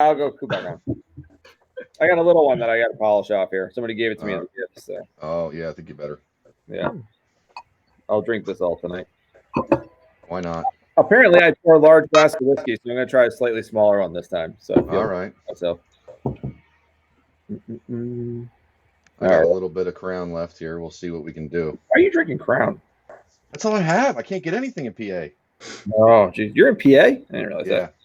I'll go back on. I got a little one that I got to polish off here. Somebody gave it to me as a gift. So. Oh yeah, I think you better. Yeah, I'll drink this all tonight. Why not? Apparently, I pour a large glass of whiskey, so I'm going to try a slightly smaller one this time. So, all right. So, I got a little bit of Crown left here. We'll see what we can do. Why are you drinking Crown? That's all I have. I can't get anything in PA. Oh, geez. You're in PA? I didn't realize that.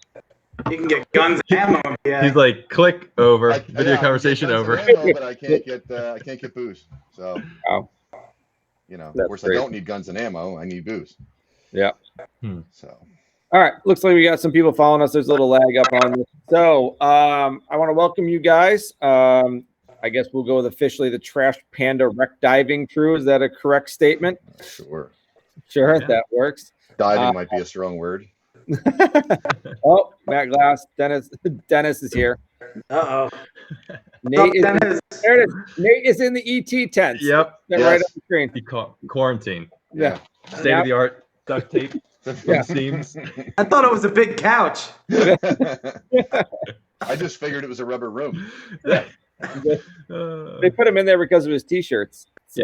You can get guns and ammo in PA. He's like, click over. Video conversation over. Ammo, but I can't get booze. So, you know, of course, I don't need guns and ammo. I need booze. Yeah. So. All right. Looks like we got some people following us. There's a little lag up on this. So, I want to welcome you guys. I guess we'll go with officially the Trash Panda Wreck Diving Crew. Is that a correct statement? Sure. Sure, that works. Diving might be a strong word. Oh, Matt Glass. Dennis is here. Uh-oh. Nate is in the ET tent. Yep. They're right on the screen. Quarantine. Yeah. State of the art duct tape. Seams. I thought it was a big couch. I just figured it was a rubber room. They put him in there because of his T-shirts. So.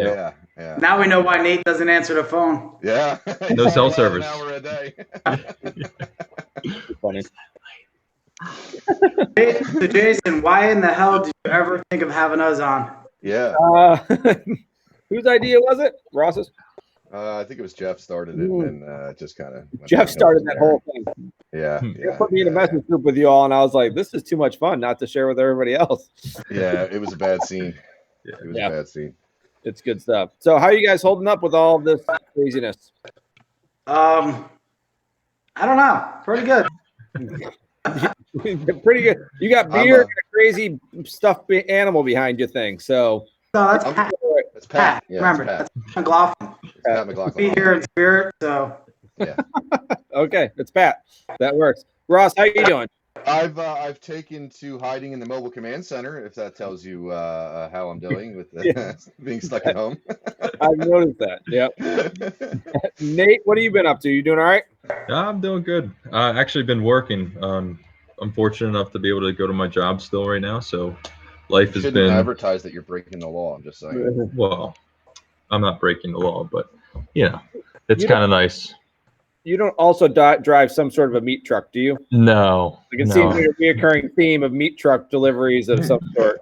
Yeah. Now we know why Nate doesn't answer the phone. Yeah. No cell service. An hour a day. Funny. So Jason, why in the hell did you ever think of having us on? Yeah. Whose idea was it? Ross's? I think it was Jeff started it, and just kind of. Jeff started that whole thing. Yeah. He put me in a message group with you all, and I was like, "This is too much fun not to share with everybody else." Yeah, it was a bad scene. It was a bad scene. It's good stuff. So, how are you guys holding up with all this craziness? I don't know. Pretty good. Pretty good. You got beer and a crazy stuffed animal behind you thing. So no, that's Pat. That's Pat. Yeah, remember, that's McLaughlin. Pat McLaughlin. Be here in spirit. So yeah. Okay, it's Pat. That works. Ross, how you doing? I've taken to hiding in the mobile command center. If that tells you how I'm doing with being stuck at home. I've noticed that. Yep. Nate, what have you been up to? You doing all right? I'm doing good. I've actually been working. I'm fortunate enough to be able to go to my job still right now. So life has been. Advertise that you're breaking the law. I'm just saying. Well, I'm not breaking the law, but it's kind of nice. You don't also drive some sort of a meat truck, do you? No. I can see a reoccurring theme of meat truck deliveries of some sort.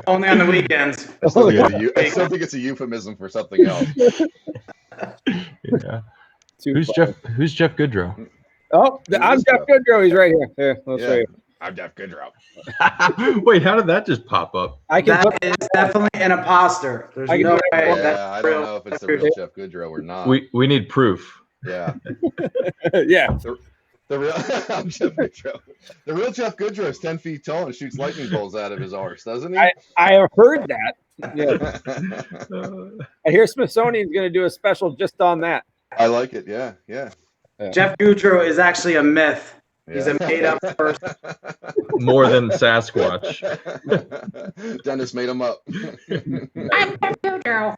Only on the weekends. I still think it's a euphemism for something else. Yeah. Who's Jeff Goodrow? Oh, I'm Jeff Goodrow. He's right here. Here, let's show you. I'm Jeff Goodrow. Wait, how did that just pop up? That is definitely an imposter. There's no way. Yeah, I don't know if it's the real Jeff Goodrow or not. We need proof. Yeah. Yeah. The real I'm Jeff Goodrow. The real Jeff Goodrow is 10 feet tall and shoots lightning bolts out of his arse, doesn't he? I have heard that. Yeah. I hear Smithsonian's going to do a special just on that. I like it. Yeah. Jeff Goodrow is actually a myth. He's a made-up person. More than Sasquatch. Dennis made him up. I'm Jeff Goodrow.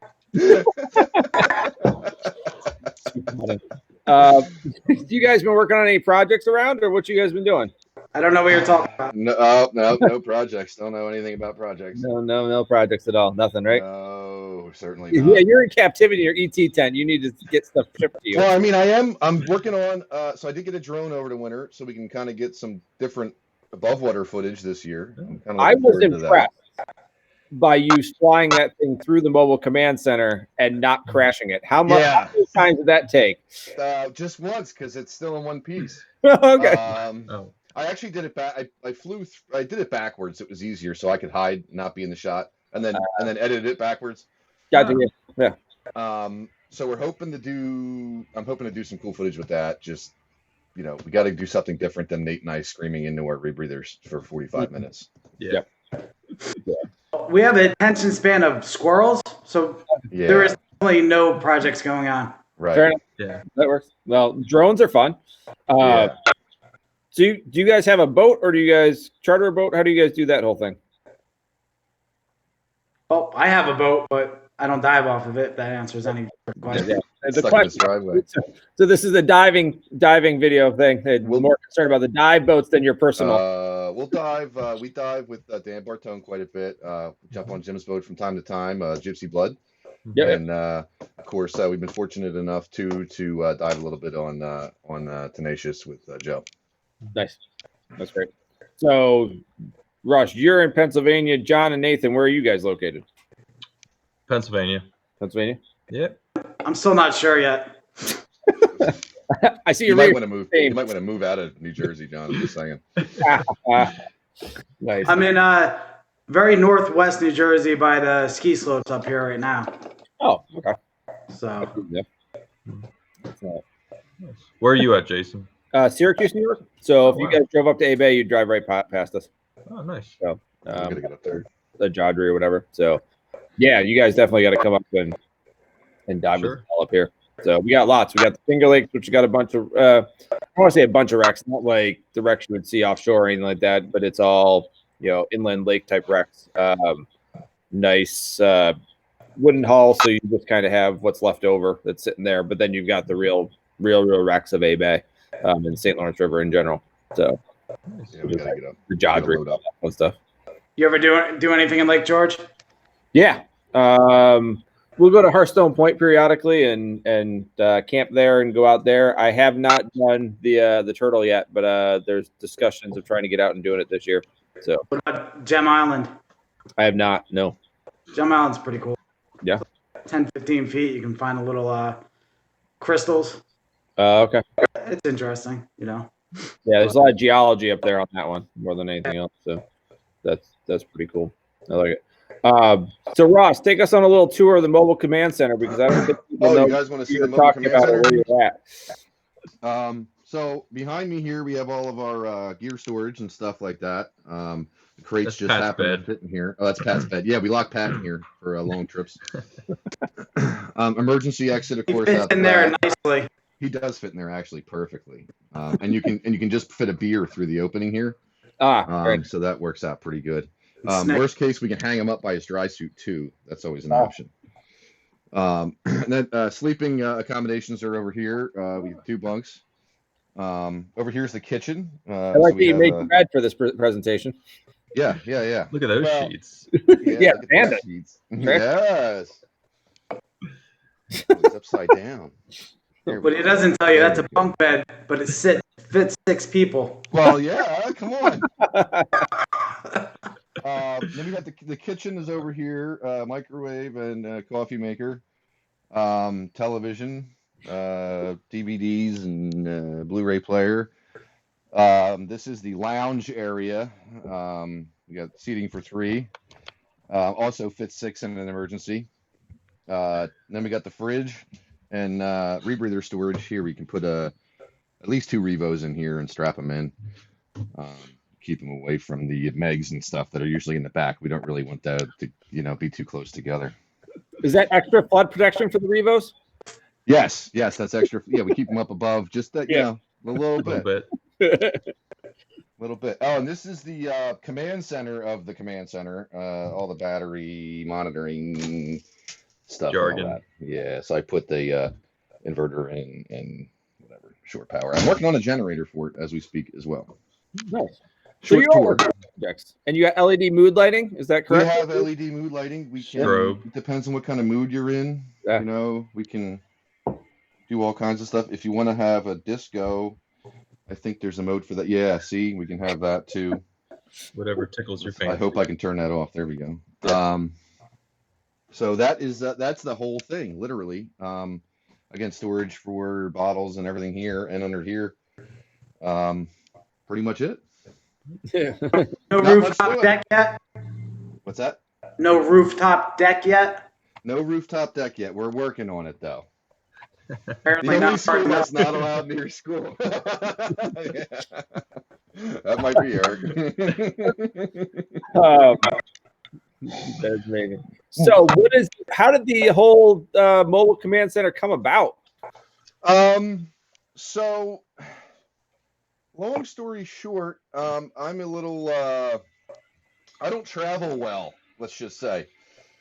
You guys been working on any projects around, or what you guys been doing? I don't know what you're talking about. No projects. Don't know anything about projects. No projects at all. Nothing, right? No, certainly not. Yeah, you're in captivity or ET tent. You need to get stuff shipped to you. Well, I mean, I'm working on. So I did get a drone over the winter, so we can kind of get some different above water footage this year. I was impressed by you flying that thing through the mobile command center and not crashing it. How many times did that take? Just once, because it's still in one piece. Okay. I actually did it back. I did it backwards. It was easier, so I could hide, not be in the shot, and then edit it backwards. Gotcha. Yeah. So I'm hoping to do some cool footage with that. Just, we got to do something different than Nate and I screaming into our rebreathers for 45 minutes. Yeah. We have an attention span of squirrels, so there is definitely no projects going on. Right. Fair enough. Yeah. That works. Well, drones are fun. So do you guys have a boat, or do you guys charter a boat? How do you guys do that whole thing? Well, I have a boat, but I don't dive off of it. If that answers any question. Yeah. It's The stuck in his question, driveway. so this is a diving video thing. They're more concerned about the dive boats than your personal. We'll dive. We dive with Dan Bartone quite a bit. Jump on Jim's boat from time to time, Gypsy Blood. Yeah. And of course, we've been fortunate enough to dive a little bit on Tenacious with Joe. Nice. That's great. So, Rush, you're in Pennsylvania. John and Nathan, where are you guys located? Pennsylvania. Pennsylvania? Yep. I'm still not sure yet. I see You you're might want to move. You might want to move out of New Jersey, John. I'm just saying. Nice. I'm in very northwest New Jersey by the ski slopes up here right now. Oh, okay. So, Yeah. Where are you at, Jason? Syracuse, New York. So if Oh, you wow. guys drove up to A Bay, you'd drive right past us. Oh, nice. So, I'm gonna get up there. the Jodry or whatever. So, yeah, you guys definitely got to come up and dive Sure. with us all up here. So we got lots. We got the Finger Lakes, which got a bunch of I don't want to say a bunch of wrecks, not like the wrecks you would see offshore or anything like that, but it's all inland lake type wrecks. Nice wooden hull, so you just kind of have what's left over that's sitting there. But then you've got the real wrecks of A Bay and St. Lawrence River in general. So Yeah, we gotta get up. the Jodry load up. and stuff. you ever do anything in Lake George? Yeah. We'll go to Hearthstone Point periodically and camp there and go out there. I have not done the turtle yet, but there's discussions of trying to get out and doing it this year. So What about Gem Island? I have not. No. Gem Island's pretty cool. Yeah. 10, 15 feet. You can find a little crystals. Okay. It's interesting, Yeah, there's a lot of geology up there on that one more than anything else. So that's pretty cool. I like it. So Ross, take us on a little tour of the mobile command center because I don't think people know you guys want to see you're the mobile talking command about center? or where you're at. So behind me here, we have all of our gear storage and stuff like that. The crates That's just Pat's happen to bed. fit in here. Oh, that's Pat's bed. Yeah, we lock Pat in here for long trips. Emergency exit, of He course, fits out the in there back. nicely. He does fit in there actually perfectly. And you can just fit a beer through the opening here. Right. So that works out pretty good. Snack. Worst case, we can hang him up by his dry suit too. That's always an option. And then sleeping accommodations are over here. We have 2 bunks. Over here's the kitchen. I like so that you made Brad for this presentation. Yeah. Look at those Well, sheets. Yeah, look at Panda. those sheets. Yes. It's upside down. There we But he go. doesn't tell you There that's we a go. bunk bed, but it fits 6 people. Well, yeah. Come on. Then we got the kitchen is over here. Microwave and coffee maker. Television. DVDs and Blu-ray player. This is the lounge area. We got seating for 3. Also fits 6 in an emergency. Then we got the fridge and rebreather storage here. We can put at least 2 Revos in here and strap them in. Keep them away from the Megs and stuff that are usually in the back. We don't really want that to be too close together. Is that extra flood protection for the Revos? Yes, that's extra. Yeah, we keep them up above just that, Yeah. a little A little bit. bit. Little bit. Oh, and this is the command center of the command center. All the battery monitoring stuff. Jargon. And all that. Yeah, so I put the inverter in and whatever, short power. I'm working on a generator for it as we speak as well. Nice. So Short you all tour. work on projects. And you got LED mood lighting, is that We correct? have LED mood lighting. We can. Strobe. It depends on what kind of mood you're in. Yeah. We can do all kinds of stuff. If you want to have a disco, I think there's a mode for that. Yeah, see, we can have that too. Whatever tickles your fancy. I hope I can turn that off. There we go. Yeah. So that's the whole thing, literally. Again, storage for bottles and everything here and under here. Pretty much it. Yeah. No Not much to rooftop it. deck yet? What's that? No rooftop deck yet? No rooftop deck yet. We're working on it though. Apparently The only not. school that's not allowed near school. Yeah. That might be Eric. That's amazing. So how did the whole mobile command center come about? So long story short, I'm a little I don't travel well, let's just say.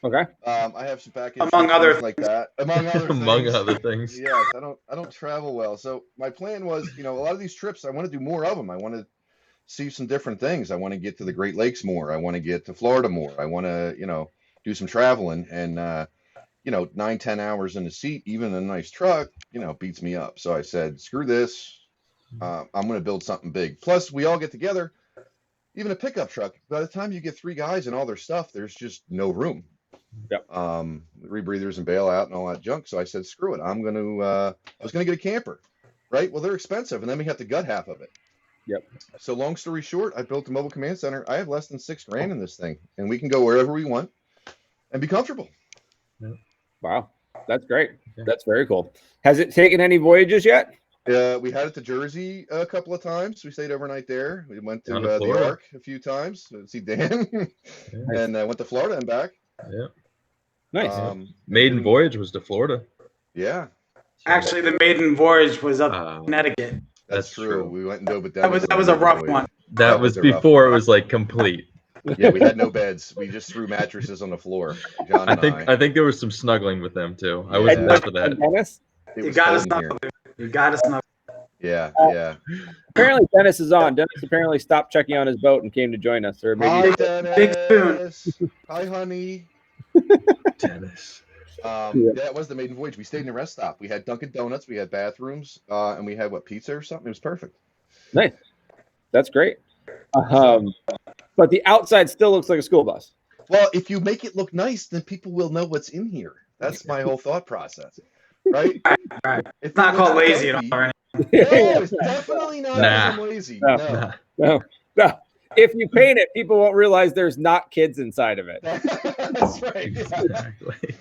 Okay. I have some package Among other like that. Among other Among things. other things. Yes, I don't travel well. So my plan was, a lot of these trips, I want to do more of them. I want to see some different things. I want to get to the Great Lakes more. I want to get to Florida more. I want to, do some traveling. And 9-10 hours in the seat, even in a nice truck, beats me up. So I said, screw this. I'm going to build something big. Plus, we all get together. Even a pickup truck, by the time you get 3 guys and all their stuff, there's just no room. Yep. Rebreathers and bailout and all that junk. So I said, screw it. I was going to get a camper, right? Well, they're expensive, and then we have to gut half of it. Yep. So long story short, I built a mobile command center. I have less than $6,000 in this thing, and we can go wherever we want and be comfortable. Wow. That's great. That's very cool. Has it taken any voyages yet? We had it to Jersey a couple of times. We stayed overnight there. We went to the Ark a few times to see Dan, and went to Florida and back. Yeah. Nice. Maiden voyage was to Florida. Yeah. Actually, the maiden voyage was up Connecticut. That's true. We went and dove with that was a rough one. That was before it was like complete. Yeah, we had no beds. We just threw mattresses on the floor. John and I think there was some snuggling with them too. I was there for that. Dennis? You got to snuggle. You got to snuggle. Yeah, yeah. Apparently Dennis is on. Dennis apparently stopped checking on his boat and came to join us. Or maybe Hi, Dennis. Hi, honey. Dennis. That was the maiden voyage. We stayed in a rest stop. We had Dunkin' Donuts, we had bathrooms, and we had pizza or something. It was perfect. Nice. That's great. But the outside still looks like a school bus. Well, if you make it look nice, then people will know what's in here. That's my whole thought process. Right? Right. It's not called lazy at all. No, it's definitely not lazy. No. If you paint it, people won't realize there's not kids inside of it. That's right. Exactly.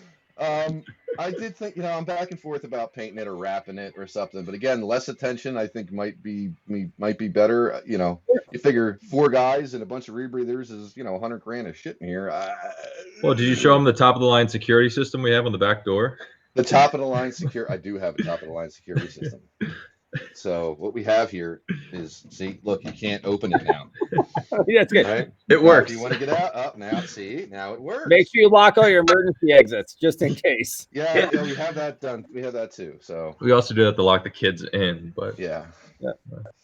I did think, I'm back and forth about painting it or wrapping it or something. But again, less attention, I think might be better. You figure 4 guys and a bunch of rebreathers is, $100,000 of shit in here. Well, did you show them the top of the line security system we have on the back door? The top of the line I do have a top of the line security system. So what we have here is, see, look, you can't open it now. Yeah, it's good. Right? It works. If you want to get out, now it works. Make sure you lock all your emergency exits just in case. Yeah, we have that done. We have that too. So we also do have to lock the kids in, but yeah.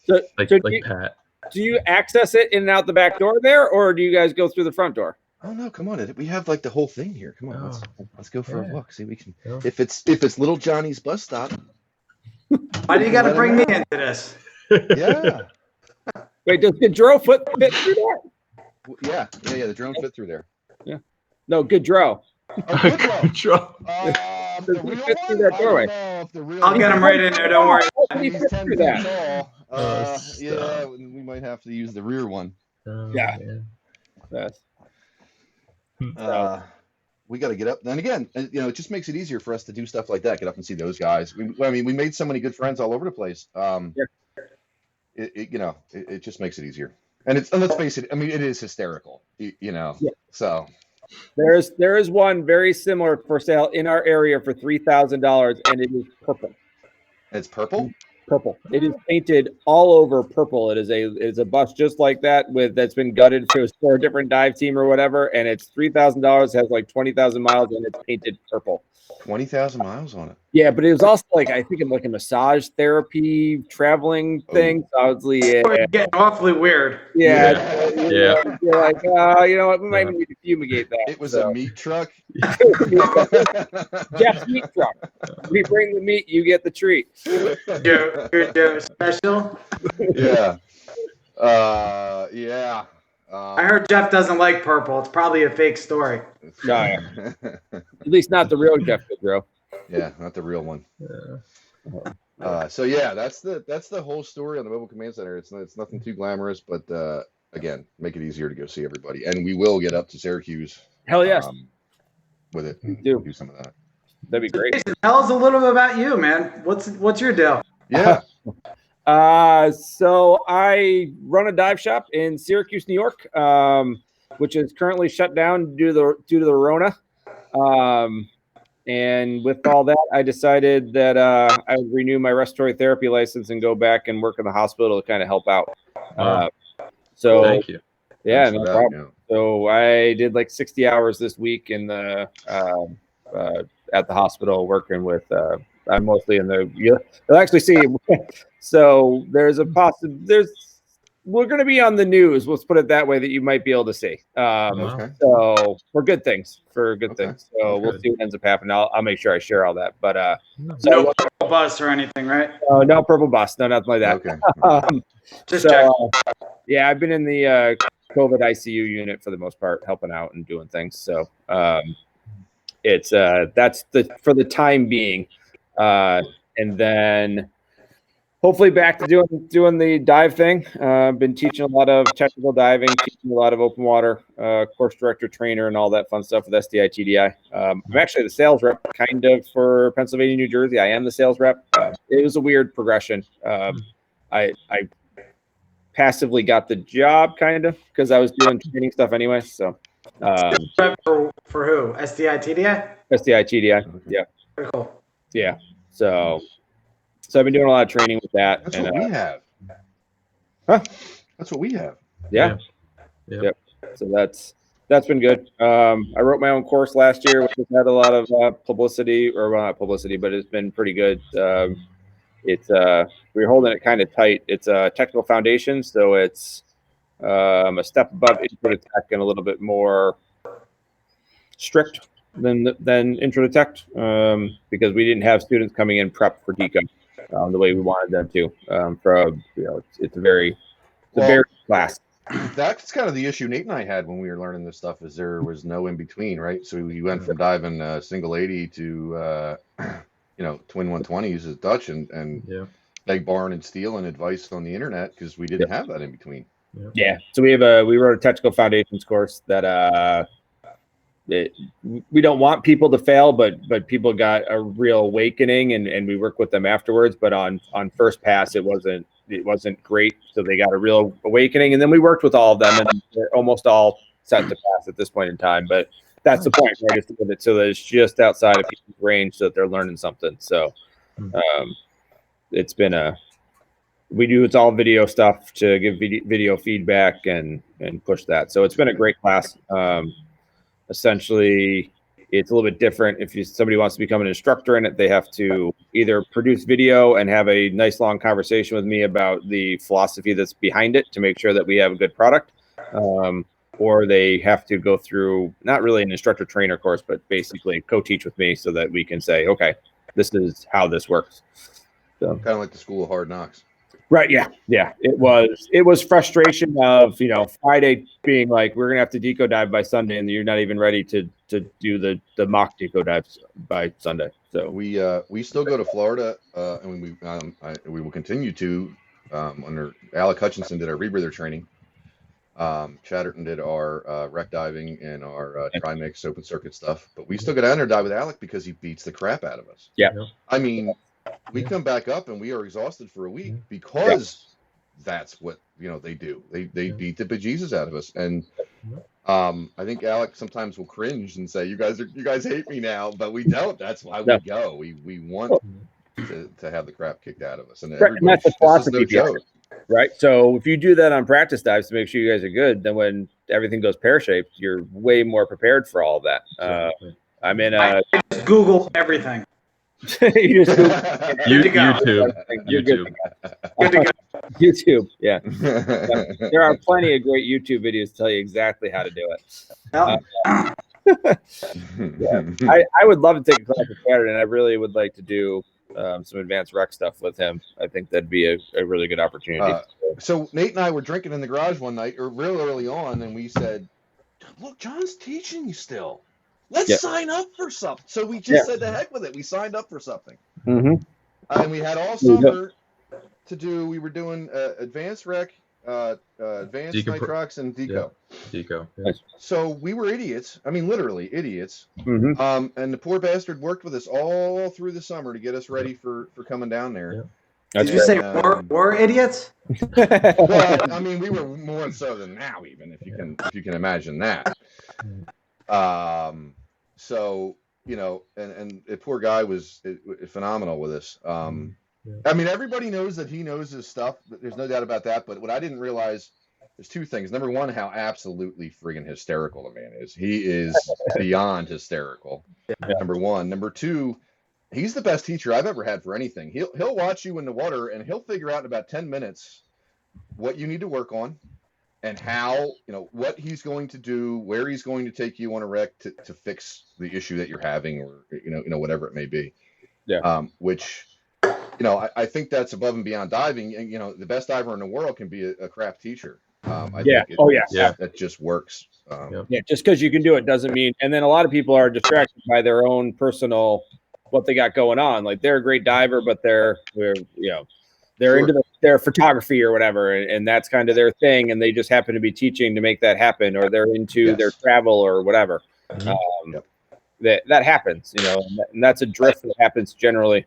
So, like Pat. Do you access it in and out the back door there, or do you guys go through the front door? Oh no, come on! We have the whole thing here. Come on, let's go for a walk. See, we can. Yeah. If it's Little Johnny's bus stop. Why do you got to bring me into this? Yeah. Wait, does Gaudreau fit through that? Yeah. The drone fit through there. Yeah. No, Gaudreau. Gaudreau. The real fit through that doorway. I'll get him right in there. Don't worry. He's 10 feet tall. Yeah, we might have to use the rear one. Yeah. Yes. We got to get up. Then again, it just makes it easier for us to do stuff like that. Get up and see those guys. We made so many good friends all over the place. It just makes it easier. And let's face it. I mean, it is hysterical. Yeah. So there is one very similar for sale in our area for $3,000, and it is purple. It's purple. Purple. It is painted all over purple. It is a bus just like that that's been gutted for a different dive team or whatever, and it's $3,000. Has like 20,000 miles, and it's painted purple. 20,000 miles on it. Yeah, but it was also I think like a massage therapy traveling thing. So obviously, It's getting awfully weird. Yeah. You're like, you know what? We might need to fumigate that. It was a meat truck. Jeff's meat truck. We bring the meat, you get the treat. Your special. Yeah. Yeah. I heard Jeff doesn't like purple. It's probably a fake story. No, at least not the real Jeff Gaudreau. Yeah, not the real one. Yeah. So yeah, that's the whole story on the mobile command center. It's nothing too glamorous, but again, make it easier to go see everybody, and we will get up to Syracuse. Hell yes, with it. Do some of that. That'd be great. Jason, tell us a little bit about you, man. What's your deal? Yeah. So I run a dive shop in Syracuse, New York, which is currently shut down due to the Rona. And with all that, I decided that I would renew my respiratory therapy license and go back and work in the hospital to kind of help out. So thank you. Yeah, no problem. So I did like 60 hours this week in the at the hospital working with. I'm mostly in the. You'll actually see. So there's a we're going to be on the news. Let's put it that way, that you might be able to see. Okay. So for good things, Okay. things. So we'll Good. see what ends up happening. I'll make sure I share all that. But No bus or anything, right? no purple bus, no nothing like that. Okay. Just check. Yeah, I've been in the COVID ICU unit for the most part, helping out and doing things. So it's that's for the time being, and then hopefully back to doing the dive thing. I've been teaching a lot of technical diving, teaching a lot of open water, course director, trainer, and all that fun stuff with SDI TDI. I'm actually the sales rep kind of for Pennsylvania, New Jersey. I am the sales rep. It was a weird progression. I passively got the job kind of because I was doing training stuff anyway. So For who? SDI, TDI? SDI TDI. Yeah. Pretty cool. Yeah. So I've been doing a lot of training with that. That's and, what we have. Huh? That's what we have. Yeah. Yep. So that's been good. I wrote my own course last year, which has had a lot of publicity, or well, not publicity, but it's been pretty good. It's we're holding it kind of tight. It's a technical foundation, so it's a step above intro to tech and a little bit more strict than intro to tech, because we didn't have students coming in prep for DECO the way we wanted them to. It's a very class. That's kind of the issue Nate and I had when we were learning this stuff, is there was no in between, right? So we went from diving single 80 to twin 120s as Dutch and leg barn and steel and advice on the internet, because we didn't have that in between. Yeah. So we wrote a technical foundations course that we don't want people to fail, but people got a real awakening, and we work with them afterwards. But on first pass, it wasn't great. So they got a real awakening, and then we worked with all of them, and they're almost all set to pass at this point in time. But that's the point, right? Is to get it so that it's just outside of people's range, so that they're learning something. So it's been it's all video stuff to give video feedback and push that. So it's been a great class. Essentially, it's a little bit different. If somebody wants to become an instructor in it, they have to either produce video and have a nice long conversation with me about the philosophy that's behind it to make sure that we have a good product, or they have to go through not really an instructor trainer course, but basically co-teach with me so that we can say, okay, this is how this works. So kind of like the School of Hard Knocks. Right. Yeah. It was frustration of, Friday being like, we're going to have to deco dive by Sunday, and you're not even ready to do the mock deco dives by Sunday. So we still go to Florida, and we will continue to, under Alec Hutchinson did our rebreather training. Chatterton did our wreck diving and our trimix open circuit stuff, but we still go down there and dive with Alec because he beats the crap out of us. Yeah. I mean, we come back up and we are exhausted for a week because that's what they do. They beat the bejesus out of us, and I think Alec sometimes will cringe and say, "You guys hate me now," but we don't. That's why we go. We want to have the crap kicked out of us, and that's the philosophy, right? So if you do that on practice dives to make sure you guys are good, then when everything goes pear-shaped, you're way more prepared for all of that. I just Google everything. You just Google YouTube. YouTube, yeah. There are plenty of great YouTube videos to tell you exactly how to do it. I would love to take a class with Panda, and I really would like to do some advanced rec stuff with him. I think that'd be a really good opportunity. So Nate and I were drinking in the garage one night, or real early on, and we said, "Look, John's teaching you still. Let's sign up for something." So we just said, "The heck with it." We signed up for something, and we had all summer to do. We were doing advanced rec, advanced nitrox, and deco. Deco. So we were idiots. I mean, literally idiots. And the poor bastard worked with us all through the summer to get us ready for coming down there. Did you say we're idiots? Well, I mean, we were more so than now, even if you can imagine that. So and the poor guy was phenomenal with us. I mean, everybody knows that he knows his stuff. There's no doubt about that. But what I didn't realize there's two things. Number one, how absolutely friggin' hysterical the man is. He is beyond hysterical. Yeah. Number one. Number two, he's the best teacher I've ever had for anything. He'll watch you in the water and he'll figure out in about 10 minutes what you need to work on and how, what he's going to do, where he's going to take you on a wreck to fix the issue that you're having, or whatever it may be. Yeah. Which I think that's above and beyond diving. And the best diver in the world can be a craft teacher. I think that just works. Just because you can do it doesn't mean. And then a lot of people are distracted by their own personal what they got going on. Like they're a great diver, but they're into their photography or whatever, and that's kind of their thing. And they just happen to be teaching to make that happen, or they're into their travel or whatever. That happens, and that's a drift that happens generally.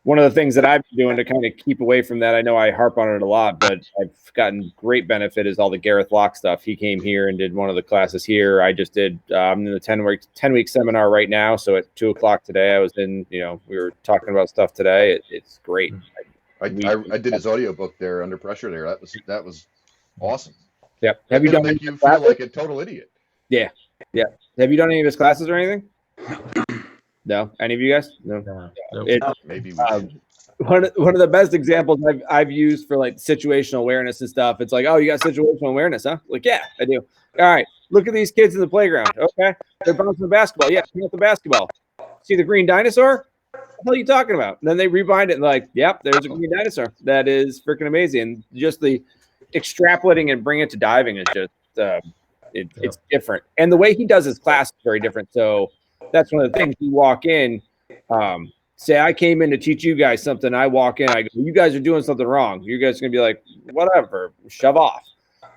One of the things that I've been doing to kind of keep away from that, I know I harp on it a lot, but I've gotten great benefit, is all the Gareth Locke stuff. He came here and did one of the classes here. I just did, I'm in the 10-week seminar right now. So at 2:00 today, I was in, we were talking about stuff today. It's great. I did his audiobook there, Under Pressure there. That was awesome. Yep. Have you done make you feel like a total idiot? Yeah. Yeah. Have you done any of his classes or anything? No, any of you guys? No. Maybe we should. One of the best examples I've used for like situational awareness and stuff. It's like, oh, you got situational awareness, huh? Like, yeah, I do. All right, look at these kids in the playground. Okay, they're bouncing the basketball. Yeah, pick up the basketball. See the green dinosaur? What the hell are you talking about? And then they rewind it and like, yep, there's a green dinosaur. That is freaking amazing. And just the extrapolating and bring it to diving is just it's different. And the way he does his class is very different. So that's one of the things. You walk in, say I came in to teach you guys something. I walk in, I go, you guys are doing something wrong. You guys are gonna be like, whatever, shove off.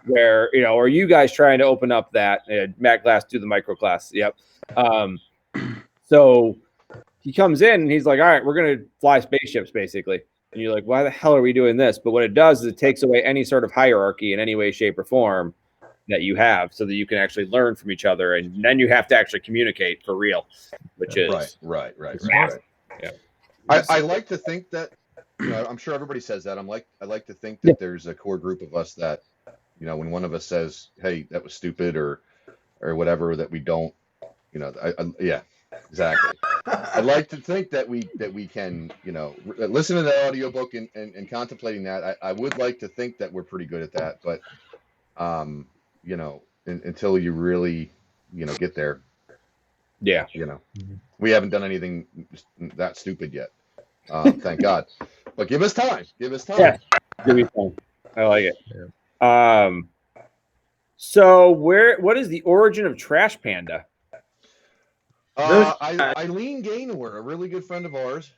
Where or you guys trying to open up that Matt Glass do the micro class. Yep. So he comes in and he's like, all right, we're gonna fly spaceships basically. And you're like, why the hell are we doing this? But what it does is it takes away any sort of hierarchy in any way, shape, or form that you have, so that you can actually learn from each other, and then you have to actually communicate for real, which is right. Yeah. I like to think that I'm sure everybody says that. I like to think that there's a core group of us that when one of us says, hey, that was stupid or whatever, that we don't exactly. I'd like to think that we can listen to the audiobook and contemplating that. I would like to think that we're pretty good at that, but until you really, get there. Yeah. We haven't done anything that stupid yet. Thank God. But give us time. Yeah. Give me time. I like it. Yeah. So what is the origin of Trash Panda? Eileen Gaynor, a really good friend of ours,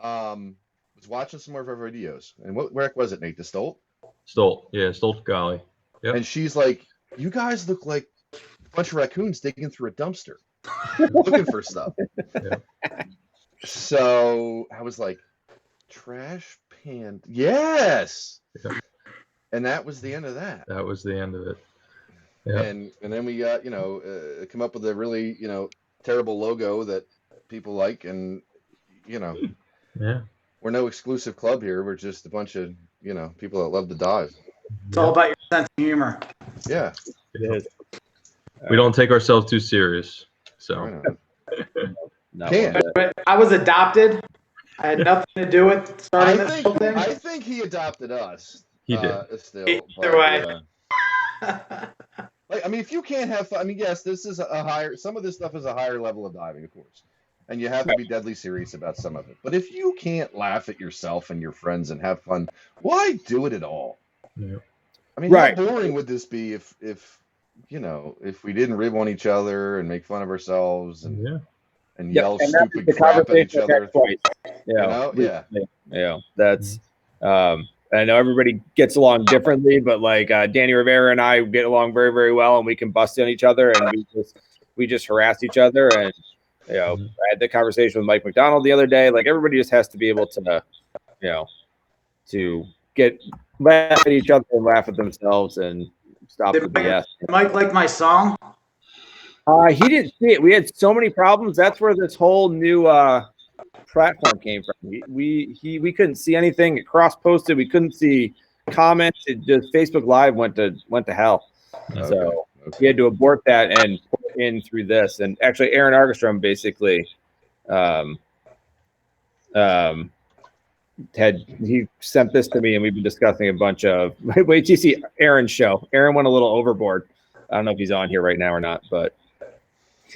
was watching some of our videos. And what wreck was it, Nate? The Stolt? Stolt. Yeah, Stolt Golly. Yep. And she's like, you guys look like a bunch of raccoons digging through a dumpster looking for stuff. Yeah. So I was like, Trash Panda. Yes. Yeah. And that was the end of that. That was the end of it. Yeah. And then we got, come up with a really, terrible logo that people like. And, yeah, we're no exclusive club here. We're just a bunch of, people that love to dive. It's all about your sense of humor. Yeah. It is. We don't take ourselves too serious. So But I was adopted. I had nothing to do with starting this whole thing. I think he adopted us. He did. Still, either way. If you can't have fun, yes, this is some of this stuff is a higher level of diving, of course. And you have to be deadly serious about some of it. But if you can't laugh at yourself and your friends and have fun, why do it at all? Yeah. How boring would this be if we didn't rib on each other and make fun of ourselves and yell stupid crap at each other? That's I know everybody gets along differently, but like Danny Rivera and I get along very, very well, and we can bust on each other, and we just harass each other. And I had the conversation with Mike McDonald the other day. Like, everybody just has to be able to to laugh at each other and laugh at themselves and stop the BS. Did Mike like my song? He didn't see it. We had so many problems. That's where this whole new platform came from. We couldn't see anything. It cross-posted. We couldn't see comments. It just Facebook Live went to hell. Okay. So we had to abort that and put in through this. And actually, Aaron Argstrom basically he sent this to me, and we've been discussing a bunch of. Wait till you see Aaron's show. Aaron went a little overboard. I don't know if he's on here right now or not, but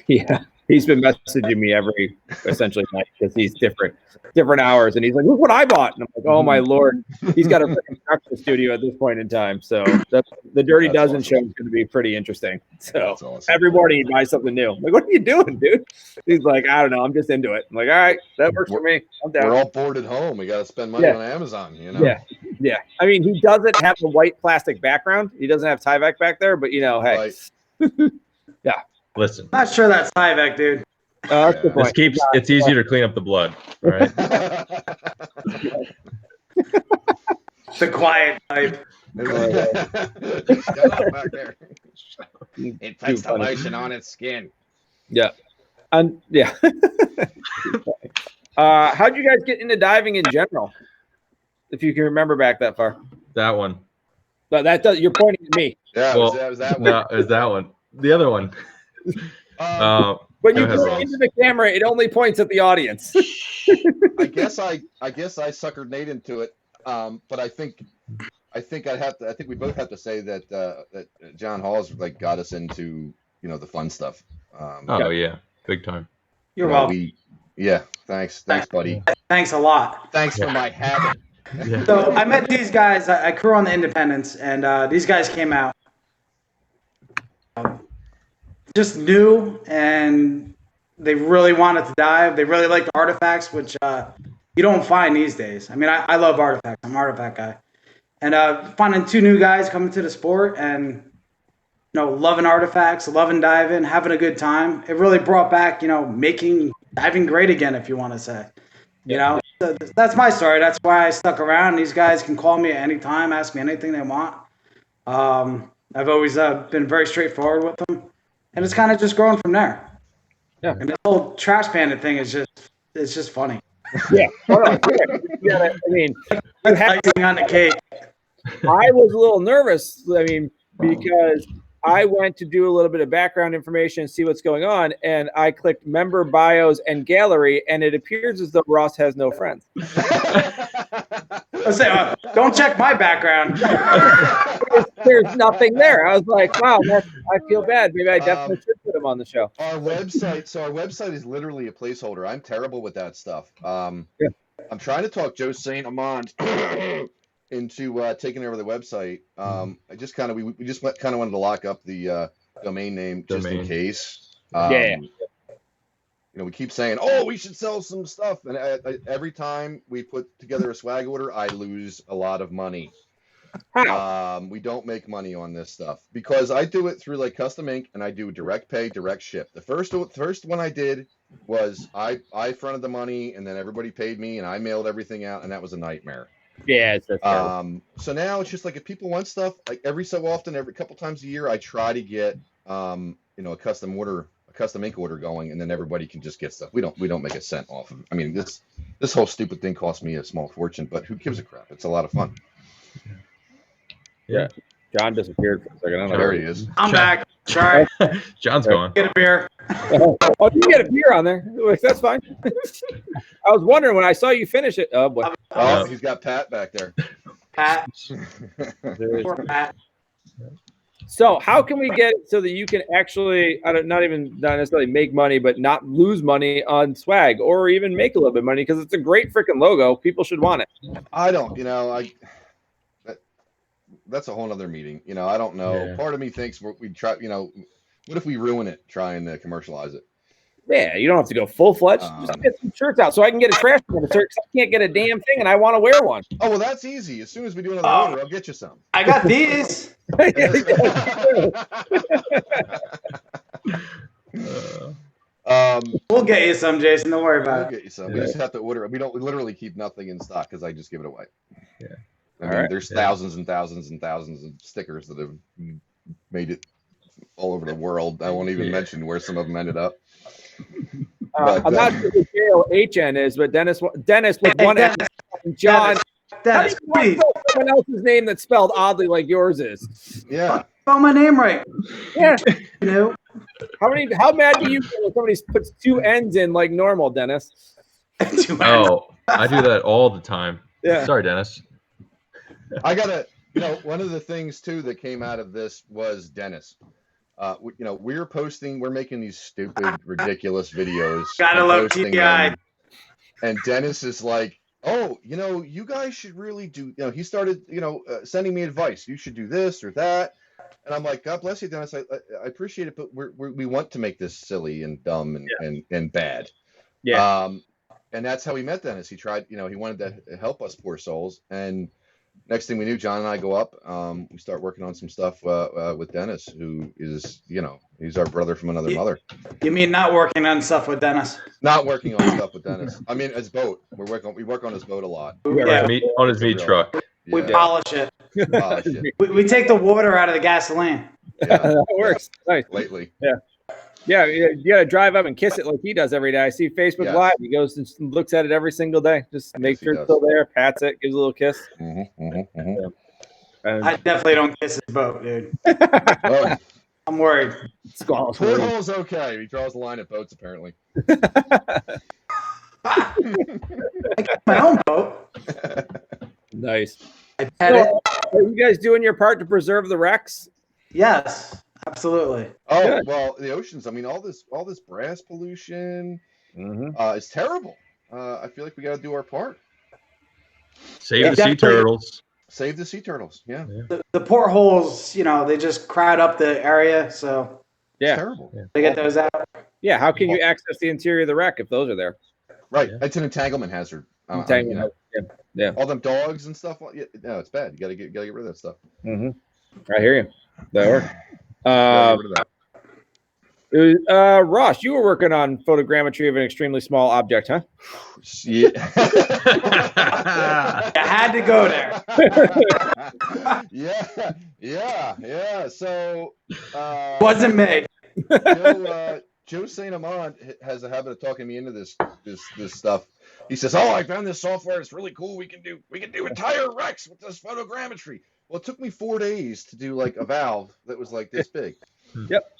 yeah, he's been messaging me every essentially night because he's different hours, and he's like, "Look what I bought!" And I'm like, "Oh my lord!" He's got a freaking production studio at this point in time, so the Dirty Dozen show is going to be pretty interesting. So every morning he buys something new. I'm like, what are you doing, dude? He's like, I don't know, I'm just into it. I'm like, all right, that works for me. I'm down. We're all bored at home. We got to spend money on Amazon, you know? Yeah. I mean, he doesn't have a white plastic background. He doesn't have Tyvek back there, but hey. Right. Yeah. Listen. Not sure that's Tyvek, dude. That's the point. It's easier to clean up the blood, right? The quiet type. Shut up back there. It puts the lotion on its skin. Yeah. Yeah. How'd you guys get into diving in general? If you can remember back that far. That one. But that does. You're pointing at me. Yeah. Well, was that one? No, it was that one. The other one. When you point into the camera, it only points at the audience. I guess I suckered Nate into it. But I think we both have to say that John Hall's got us into the fun stuff. Yeah, big time. You're welcome. Thanks, buddy. Thanks a lot. Thanks for my habit. Yeah. So I met these guys. I crew on the Independence, and these guys came out. Just new, and they really wanted to dive. They really liked artifacts, which you don't find these days. I mean, I love artifacts. I'm an artifact guy. And finding two new guys coming to the sport and, loving artifacts, loving diving, having a good time. It really brought back, making diving great again, if you want to say. So that's my story. That's why I stuck around. These guys can call me at any time, ask me anything they want. I've always been very straightforward with them. And it's kind of just growing from there. Yeah. And this whole trash panda thing is just funny. Yeah. I mean, icing on the cake. I was a little nervous. I mean, because I went to do a little bit of background information and see what's going on, and I clicked member bios and gallery, and it appears as though Ross has no friends. I say, don't check my background. There's nothing there. I was like, wow, I feel bad. Maybe I definitely should put him on the show. Our website is literally a placeholder. I'm terrible with that stuff. I'm trying to talk Joe St. Amand into taking over the website. I just kind of we just kind of wanted to lock up the domain name just in case. We keep saying, "Oh, we should sell some stuff," and every time we put together a swag order, I lose a lot of money. We don't make money on this stuff because I do it through Custom Ink, and I do direct pay, direct ship. The first one I did was I fronted the money, and then everybody paid me, and I mailed everything out, and that was a nightmare. Yeah, it's terrible. So now it's just if people want stuff, every so often, every couple times a year, I try to get a custom ink order going, and then everybody can just get stuff. We don't make a cent off of it. I mean, this whole stupid thing cost me a small fortune, but who gives a crap? It's a lot of fun. Yeah. John disappeared for a second. I don't know. There he is. I'm back. Sorry. John's gone. Get a beer. Oh, you get a beer on there. That's fine. I was wondering when I saw you finish it. Oh, boy. Oh, he's got Pat back there. Pat. Poor Pat. So how can we get it so that you can actually, not necessarily make money, but not lose money on swag or even make a little bit of money? Because it's a great freaking logo. People should want it. I don't, that's a whole other meeting. I don't know. Yeah. Part of me thinks we try, what if we ruin it trying to commercialize it? Yeah, you don't have to go full-fledged. Just get some shirts out so I can get a trash can shirt because I can't get a damn thing and I want to wear one. Oh, well, that's easy. As soon as we do another order, I'll get you some. I got these. We'll get you some, Jason. Don't worry about it. We'll get you some. We just have to order. We literally keep nothing in stock because I just give it away. Yeah. I mean, there's thousands and thousands and thousands of stickers that have made it all over the world. I won't even mention where some of them ended up. I'm not sure who JOHN is, but Dennis with one N. John. Dennis, please. someone else's name that's spelled oddly like yours is. Yeah. Spell my name right. Yeah. You know. How mad do you get when somebody puts 2 N's in like normal, Dennis? Oh, I do that all the time. Yeah. Sorry, Dennis. I gotta, one of the things too that came out of this was Dennis. We're making these stupid, ridiculous videos. Gotta and love posting TI. them, and Dennis is like, "Oh, you guys should really do." He started, sending me advice. You should do this or that, and I'm like, "God bless you, Dennis. I appreciate it, but we want to make this silly and dumb and bad." Yeah. And that's how we met Dennis. He tried, he wanted to help us poor souls, and next thing we knew, John and I go up. We start working on some stuff with Dennis, who is, he's our brother from another mother. You mean not working on stuff with Dennis? Not working on stuff with Dennis. I mean, his boat. We work on his boat a lot. Yeah. On his meat truck. We Yeah. polish it. Polish it. We take the water out of the gasoline. Yeah. That works. Nice. Lately. Yeah, you gotta drive up and kiss it like he does every day. I see Facebook Yes. Live. He goes and looks at it every single day. Just make Yes, he sure it's does. still there, pats it, gives a little kiss. Mm-hmm. And I definitely don't kiss his boat, dude. Oh, I'm worried. squalls. porthole's okay. He draws the line at boats, apparently. I got my own boat. Nice. I pet it. Are you guys doing your part to preserve the wrecks? Yes, absolutely. Oh, Good. well, the oceans. I mean, all this brass pollution Mm-hmm. is terrible. I feel like we got to do our part. Save Yeah, the sea definitely. turtles. Save the sea turtles. Yeah. The portholes, they just crowd up the area, so Yeah. It's terrible. they get those out. Yeah. How can you access the interior of the wreck if those are there? Right. Yeah. It's an entanglement hazard. Entanglement. Yeah. All them dogs and stuff. No, it's bad. You gotta get rid of that stuff. Mm-hmm. I hear you. That works. Gotta get rid of that. Ross, you were working on photogrammetry of an extremely small object, huh? Yeah. I had to go there. Yeah. So Wasn't me. Joe Saint Amand has a habit of talking me into this stuff. He says, "Oh, I found this software. It's really cool. We can do entire wrecks with this photogrammetry." Well, it took me 4 days to do like a valve that was like this big. Yep.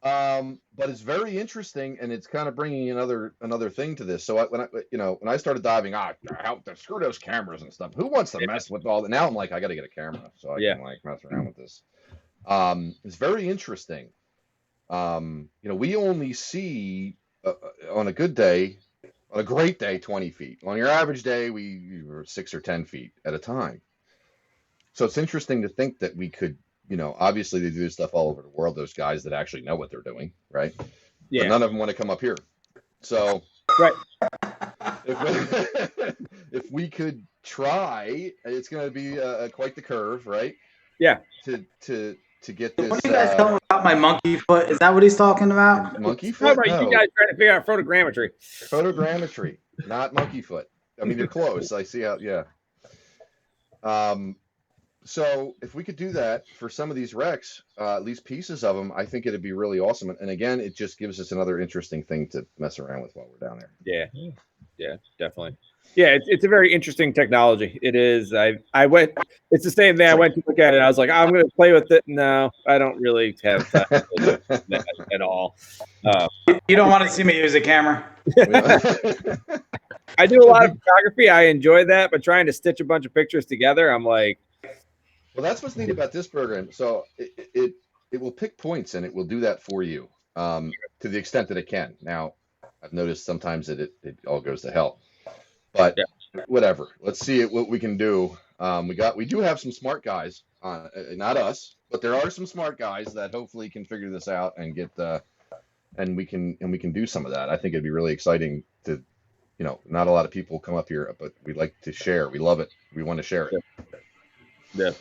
But it's very interesting, and it's kind of bringing another thing to this. So when I started diving, screw those cameras and stuff. Who wants to mess with all that? Now I'm like, I got to get a camera so I can like mess around with this. It's very interesting. We only see on a good day, on a great day, 20 feet. On your average day, we were 6 or 10 feet at a time. So it's interesting to think that we could. Obviously they do this stuff all over the world. Those guys that actually know what they're doing, right? Yeah. But none of them want to come up here. So, right. If we could try, it's going to be quite the curve, right? Yeah. To get this. What are you guys telling about my monkey foot? Is that what he's talking about? Monkey How foot? about No. you guys trying to figure out photogrammetry? Photogrammetry, not monkey foot. I mean, you're close. I see how. Yeah. So if we could do that for some of these wrecks, at least pieces of them, I think it'd be really awesome. And again, it just gives us another interesting thing to mess around with while we're down there. Yeah, definitely. Yeah, it's a very interesting technology. It is. I went. It's the same thing. I went to look at it. I was like, I'm going to play with it. No, I don't really have time to do that at all. You don't want to see me use a camera. I do a lot of photography. I enjoy that, but trying to stitch a bunch of pictures together, I'm like. Well, that's what's neat about this program. So it will pick points and it will do that for you to the extent that it can. Now, I've noticed sometimes that it all goes to hell, but whatever. Let's see what we can do. We do have some smart guys, not us, but there are some smart guys that hopefully can figure this out and get and we can do some of that. I think it'd be really exciting to, not a lot of people come up here, but we like to share. We love it. We want to share it. Yeah.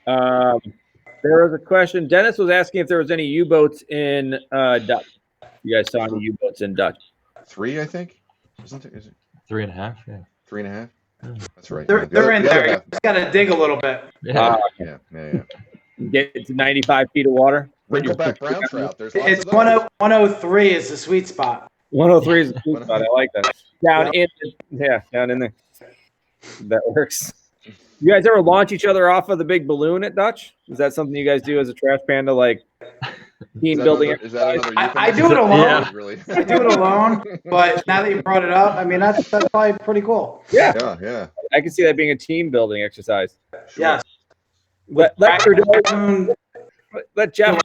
There was a question. Dennis was asking if there was any U-boats in Dutch. You guys saw any U-boats in Dutch? 3, I think. Isn't it? Is it 3.5? Yeah. 3.5? That's right. They're in there. You just got to dig a little bit. Yeah. Yeah. Get to 95 feet of water. Wrinkleback brown trout. There's lots It's of those. 103 is the sweet spot. 103 is a sweet spot. I like that. Down in there. That works. You guys ever launch each other off of the big balloon at Dutch? Is that something you guys do as a Trash Panda, like team building? Is that another I do it alone. Yeah. Really? I do it alone, but now that you brought it up, I mean, that's probably pretty cool. Yeah, Yeah. I can see that being a team building exercise. Sure. Yes. Let Balloon Jeff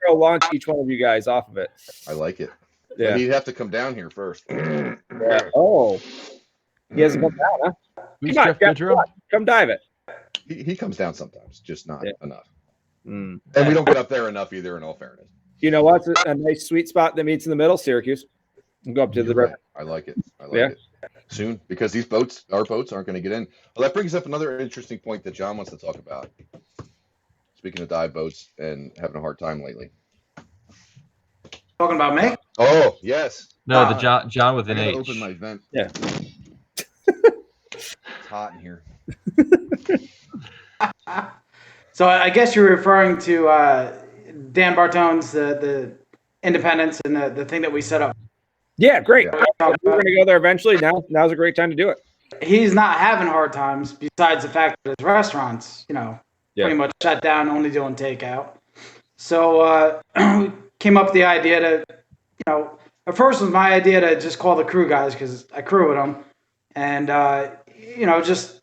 launch each one of you guys off of it. I like it. Yeah. But he'd have to come down here first. Yeah. Oh, he hasn't come down, huh? Who's Come on, Jeff Jeff, Goodrum? come dive it. He comes down sometimes, just not enough. Mm. And we don't get up there enough either, in all fairness. You know what's a nice sweet spot that meets in the middle? Syracuse. We'll go up to the river. I like it. It. Soon, because our boats aren't going to get in. Well, that brings up another interesting point that John wants to talk about. Speaking of dive boats and having a hard time lately. Talking about me? Oh, yes. No, the John with an I gotta H. open my vent. Yeah. It's hot in here. So I guess you're referring to Dan Bartone's the Independence and the thing that we set up. Yeah, great. Yeah. We're going to go there eventually. Now's a great time to do it. He's not having hard times besides the fact that his restaurants, pretty much shut down, only doing takeout. So we came up with the idea to, at first it was my idea to just call the crew guys because I crew with them. And, just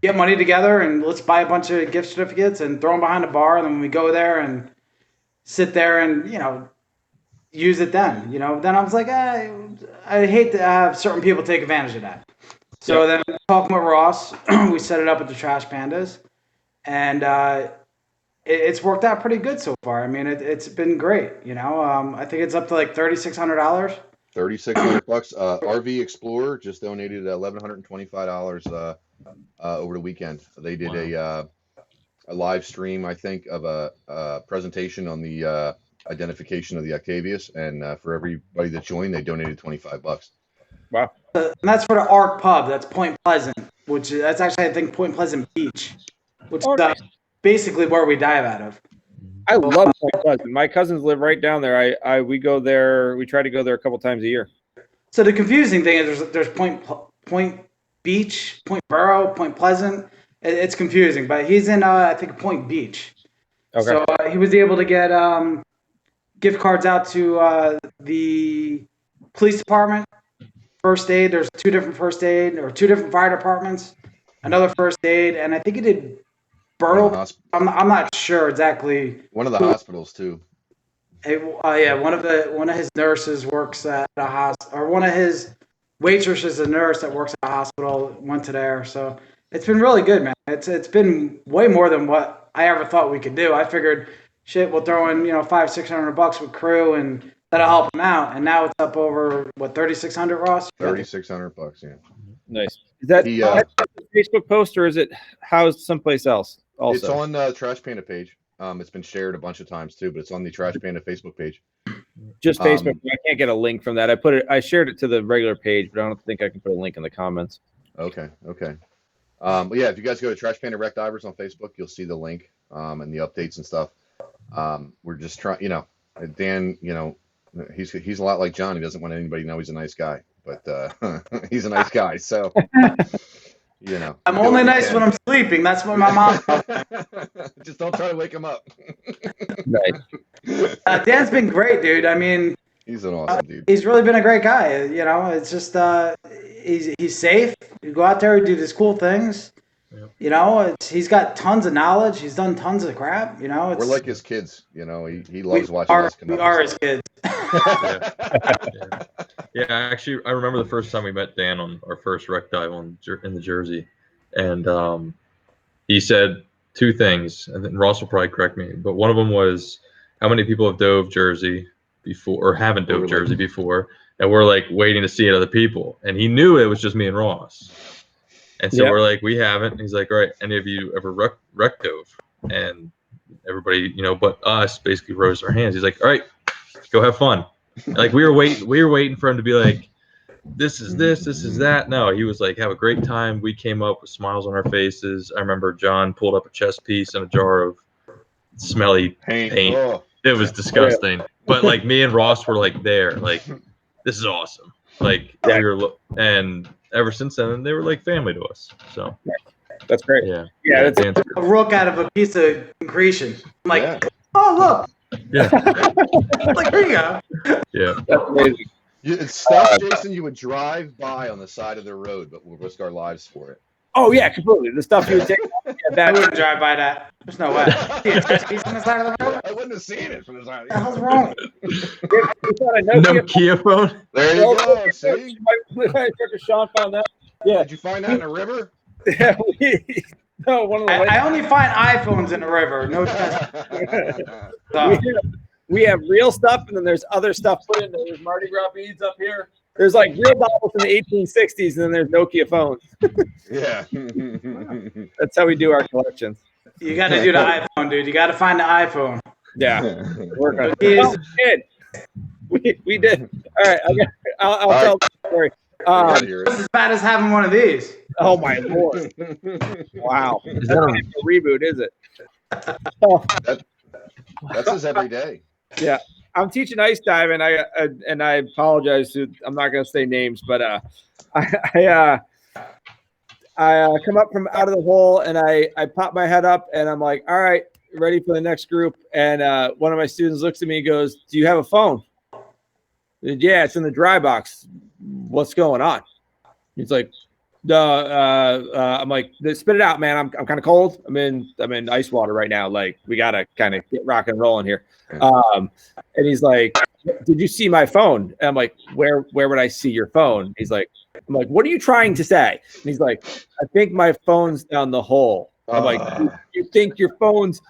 get money together and let's buy a bunch of gift certificates and throw them behind the bar. And then when we go there and sit there and, use it then, then I was like, I hate to have certain people take advantage of that. So then talking with Ross, we set it up at the Trash Pandas and it's worked out pretty good so far. I mean, it's been great, I think it's up to like $3,600. $3,600. RV Explorer just donated $1,125 over the weekend. They did a live stream, I think, of a presentation on the identification of the Octavius, and for everybody that joined, they donated $25. Wow. And that's for the Arc Pub. That's Point Pleasant, that's actually, I think, Point Pleasant Beach, which is basically where we dive out of. I love Point Pleasant. My cousins live right down there. We go there. We try to go there a couple times a year. So the confusing thing is there's Point Beach, Point Borough, Point Pleasant. It's confusing, but he's in I think Point Beach. Okay. So he was able to get gift cards out to the police department, first aid. There's two different first aid or two different fire departments, another first aid, and I think he did Borough. I'm not sure exactly. One of the hospitals too. One of his nurses works at a hospital, or one of his waitresses is a nurse that works at a hospital. Went to there, so it's been really good, man. It's been way more than what I ever thought we could do. I figured, shit, we'll throw in $500-600 with crew and that'll help them out. And now it's up over what, $3,600, Ross? $3,600, yeah. Nice. Is that a Facebook post or is it housed someplace else? Also, it's on the Trash Panda page. It's been shared a bunch of times too, but it's on the Trash Panda Facebook page. Just Facebook. I can't get a link from that. I shared it to the regular page, but I don't think I can put a link in the comments. Okay. But yeah, if you guys go to Trash Panda Wreck Divers on Facebook, you'll see the link and the updates and stuff. We're just trying, Dan, he's a lot like John. He doesn't want anybody to know he's a nice guy, but he's a nice guy. So, I'm only nice when I'm sleeping. That's what my mom told me. Just don't try to wake him up. Nice. Dan's been great, dude. I mean, he's an awesome dude. He's really been a great guy. It's just he's safe. You go out there, you do these cool things. Yep. He's got tons of knowledge. He's done tons of crap. We're like his kids. He loves watching us come up. We are his kids. Yeah, actually, I remember the first time we met Dan on our first wreck dive in the Jersey, and he said two things, and then Ross will probably correct me, but one of them was how many people have dove Jersey before or haven't dove Jersey before, and we're like waiting to see other people, and he knew it was just me and Ross. And so we're like, we haven't. And he's like, all right, any of you ever wreck dove? And everybody, but us basically rose their hands. He's like, all right, go have fun. And like we were waiting for him to be like, this is that. No, he was like, have a great time. We came up with smiles on our faces. I remember John pulled up a chest piece and a jar of smelly paint. Oh. It was disgusting. But like me and Ross were like there, like, this is awesome. Like we were, and ever since then, they were like family to us. So That's great. Yeah. Yeah, that's Dan's A rook out of a piece of concretion. I'm like, Yeah. oh Yeah. look, like here you go. Yeah. that's amazing. It's stuff, Jason, you would drive by on the side of the road, but we'll risk our lives for it. Oh yeah, completely. The stuff you would take. Yeah, I that wouldn't drive by that. There's no way. See a chess piece on the side of the road? I wouldn't have seen it from the side. What the hell's wrong with you? it's not a Nokia. Nokia phone. There you go. See? Sean found that. Yeah. Did you find that in a river? Yeah. No, one of the. I only find iPhones in the river. No chess. We have real stuff, and then there's other stuff put in there. There's Mardi Gras beads up here. There's like real Bibles from the 1860s, and then there's Nokia phones. Yeah. That's how we do our collections. You got to do the iPhone, dude. You got to find the iPhone. Yeah, work on It is- it. We did. All right, I'll tell the story. It's as bad as having one of these. Oh my lord! Wow, Is that's that not a- even a reboot, is it? Oh, That's his every day. yeah, I'm teaching ice dive, and I apologize to. I'm not going to say names, but I come up from out of the hole, and I pop my head up, and I'm like, all right, ready for the next group. And one of my students looks at me and goes, "Do you have a phone?" I said, yeah, it's in the dry box. What's going on? He's like, I'm like, spit it out, man. I'm kind of cold. I'm in ice water right now. Like, we gotta kind of get rock and rolling here. And he's like, did you see my phone? And I'm like, where would I see your phone? I'm like, what are you trying to say? And he's like, I think my phone's down the hole. I'm like, you think your phone's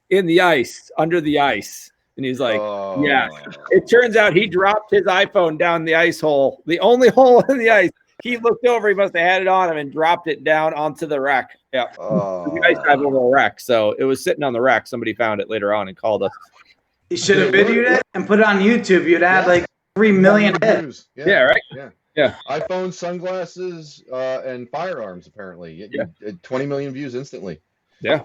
in the ice, under the ice? And he's like, yeah. It turns out he dropped his iPhone down the ice hole, the only hole in the ice. He looked over, he must have had it on him and dropped it down onto the wreck. Yeah. The ice dive over a wreck. So it was sitting on the wreck. Somebody found it later on and called us. You should have videoed it and put it on YouTube. You'd have like 3 million hits. views. Yeah, right? Yeah. iPhone, sunglasses, and firearms, apparently. 20 million views instantly. Yeah.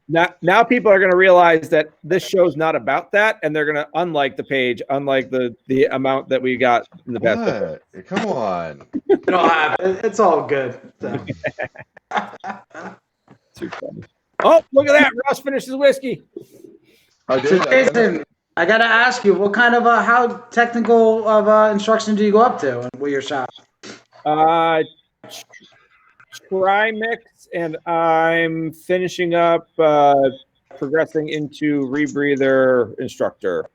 Now people are going to realize that this show's not about that, and they're going to unlike the page, unlike the amount that we got in the past. What? Come on. It'll happen. It's all good. So. Too funny. Oh, look at that. Ross finished his whiskey. I So did. Jason, I got to ask you, what kind of how technical of instruction do you go up to with your shop? Trimix, and I'm finishing up progressing into rebreather instructor.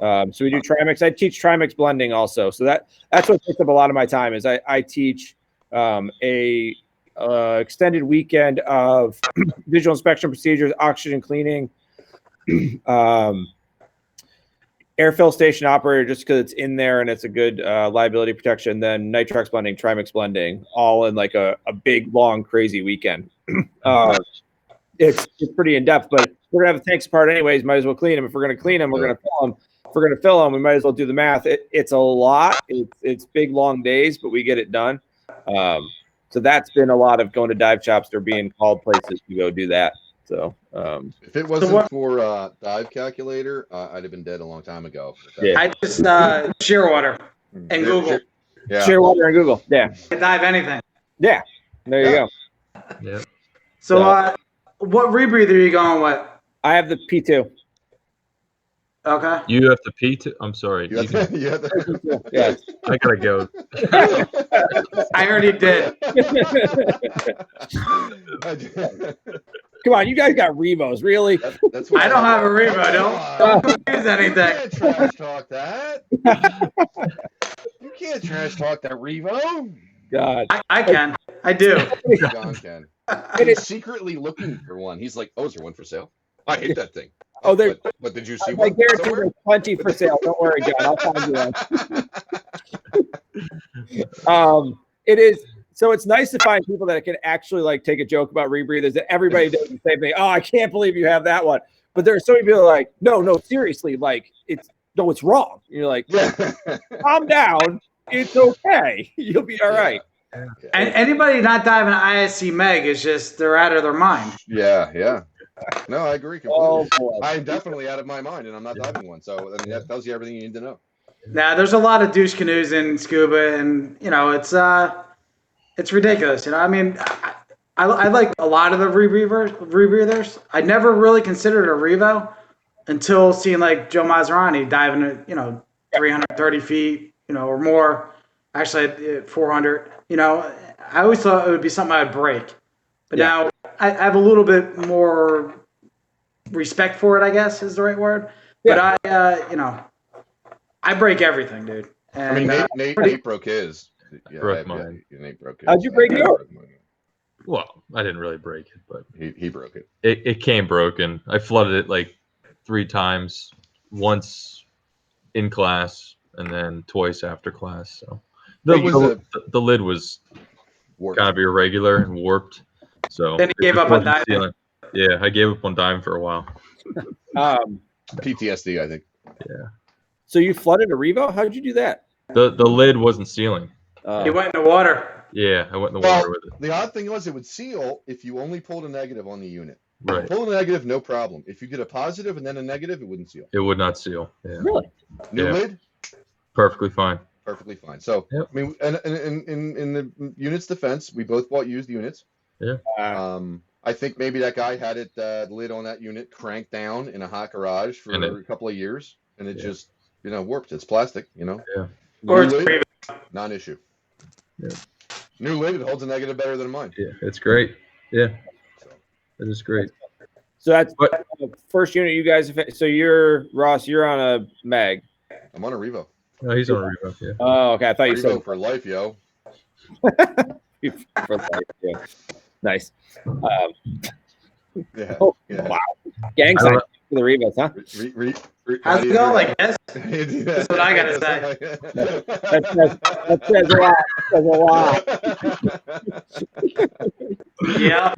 So we do trimix. I teach trimix blending also. So that's what takes up a lot of my time is I teach a extended weekend of visual inspection procedures, oxygen cleaning, air fill station operator, just because it's in there and it's a good liability protection. Then nitrox blending, trimix blending, all in like a big, long, crazy weekend. It's pretty in depth, but we're gonna have the tanks apart anyways. Might as well clean them. If we're gonna clean them, we're gonna fill them. If we're gonna fill them, we might as well do the math. It's a lot. It's big, long days, but we get it done. So that's been a lot of going to dive shops or being called places to go do that. So if it wasn't for dive calculator, I'd have been dead a long time ago. Yeah. I just Shearwater and Google. Yeah. Shearwater and Google. Yeah. I dive anything. Yeah. There you go. Yeah. So what rebreather are you going with? I have the P2. Okay. You have to pee to. I'm sorry. You have to- Yeah. I gotta go. I already did. Come on, you guys got Revos, really? That's what I don't have a Revo. Don't confuse You anything. can't trash talk that. You can't trash talk that Revo. God. I can. I do. John can. He's secretly looking for one. He's like, oh, is there one for sale? I hate that thing. Oh, there. But did you see I one guarantee somewhere? there's plenty for sale. Don't worry, John. I'll find you one. It is. So it's nice to find people that can actually like take a joke about rebreathers. That everybody does the same thing. Oh, I can't believe you have that one. But there are so many people like, no, seriously, like it's wrong. And you're like, calm down. It's okay. You'll be all right. And anybody not diving ISC Meg is just they're out of their mind. Yeah. No, I agree completely. Oh boy. I'm definitely out of my mind, and I'm not diving one. So I mean, that tells you everything you need to know. Now there's a lot of douche canoes in scuba, and it's ridiculous. I mean, I like a lot of the rebreathers. I never really considered a Revo until seeing like Joe Maserani diving at 330 feet, or more. Actually, at 400. I always thought it would be something I'd break, but Yeah. now I have a little bit more respect for it. I guess is the right word. But I break everything, dude. I mean, And Nate broke his. Yeah, Broke mine. Nate broke his. How'd you break yours? Well, I didn't really break it, but He broke it. it came broken. I flooded it like 3 times, once in class and then twice after class. So the lid was Warped. kind of irregular and warped. So then he it gave just up on wasn't diving. sealing. Yeah, I gave up on diving for a while. PTSD, I think. Yeah. So you flooded a Revo? How did you do that? The lid wasn't sealing. He went in the water. Yeah, I went in the Well, water with it. the odd thing was it would seal if you only pulled a negative on the unit. Right. Pull a negative, no problem. If you did a positive and then a negative, it wouldn't seal. It would not seal. Yeah. Really? New Yeah. lid, Perfectly fine. perfectly fine. So, Yep. I mean, and in the unit's defense, we both bought used units. Yeah. I think maybe that guy had it the lid on that unit cranked down in a hot garage for a couple of years, and it just warped. It's plastic, Yeah. Or New it's lid, non-issue. Yeah. New lid, it holds a negative better than mine. Yeah. It's great. Yeah. So, It is great. So that's But- the first unit you guys have. So you're Ross. You're on a mag. I'm on a Revo. No, he's on a revoke. Yeah. Oh, okay. I thought you Revo said for life, yo. for life, yeah. Nice. Yeah. Oh, yeah. wow. Gang sign for the Revos, huh? How's it going? Like this? That's what I gotta say. That says a lot. That says a lot. Yeah.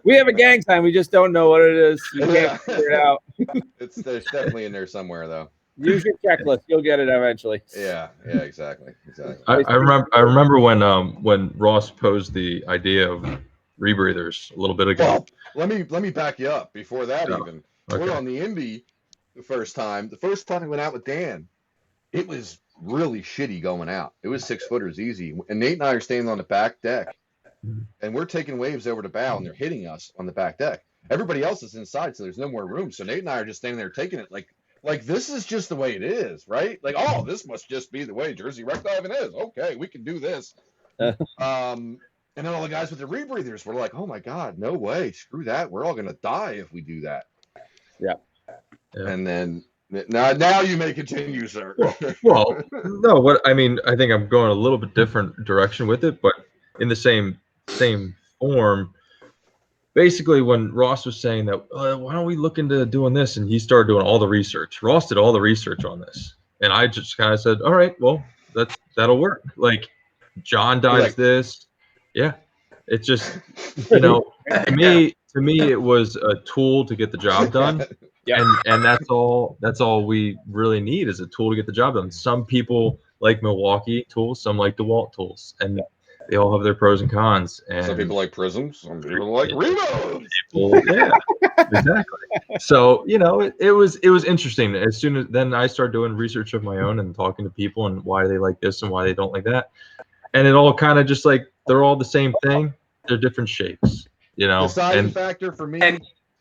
We have a gang sign. We just don't know what it is. You can't figure it out. There's definitely in there somewhere though. Use your checklist. You'll get it eventually. Yeah, exactly. I remember when Ross posed the idea of rebreathers a little bit ago. Well, let me back you up before that even. Okay. We're on the Indy the first time. The first time I went out with Dan, it was really shitty going out. It was 6-footers easy. And Nate and I are standing on the back deck. And we're taking waves over the bow and they're hitting us on the back deck. Everybody else is inside, so there's no more room. So Nate and I are just standing there taking it like this is just the way it is, right? Like, oh, this must just be the way Jersey wreck diving is. Okay, we can do this. And then all the guys with the rebreathers were like, oh my God, no way. Screw that. We're all gonna die if we do that. Yeah. And then now you may continue, sir. Well, no, I think I'm going a little bit different direction with it, but in the same form. Basically, when Ross was saying that, why don't we look into doing this? And he started doing all the research. Ross did all the research on this. And I just kind of said, all right, well, that'll work. Like, John dives this. Yeah. It's just, to me, it was a tool to get the job done. Yeah. And that's all we really need is a tool to get the job done. Some people like Milwaukee tools, some like DeWalt tools. And they all have their pros and cons. And some people like prisms, some people like Revos. Yeah, exactly. So it was interesting. As soon as then I started doing research of my own and talking to people and why they like this and why they don't like that, and it all kind of just like they're all the same thing. They're different shapes, The deciding factor for me.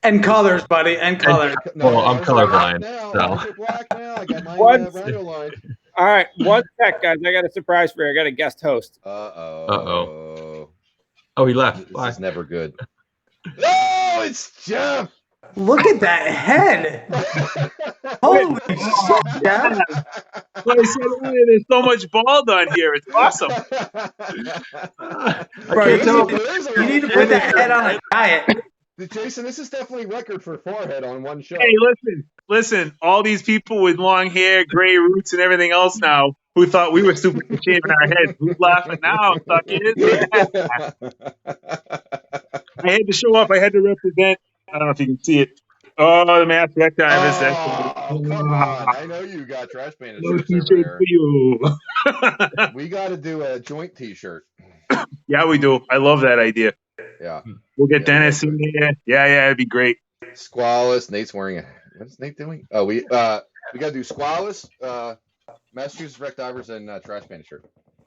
And colors, buddy, and colors. I'm colorblind. So. Black now. I got my rhino line. All right, one sec, guys. I got a surprise for you. I got a guest host. Uh-oh. Oh, he left. This Bye. is never good. Oh, it's Jeff. Look at that head. Holy shit, Jeff. Like I said earlier, there's so much bald on here. It's awesome. Bro, you need to put that head on a diet. Jason, this is definitely record for forehead on one show. Hey, listen. All these people with long hair, gray roots, and everything else now who thought we were super shaving our heads. Who's laughing now? Suckers. I had to show up. I had to represent. I don't know if you can see it. Oh, the mass wreck divers. Oh, come on. I know you got trash Panda No shirts over t-shirt there. for you. We got to do a joint t-shirt. Yeah, we do. I love that idea. Yeah. We'll get Dennis in there. Yeah, it'd be great. Squalus. Nate's wearing what is Nate doing? Oh, we got to do Squalus, Massachusetts Wreck Divers, and trash Panda shirt.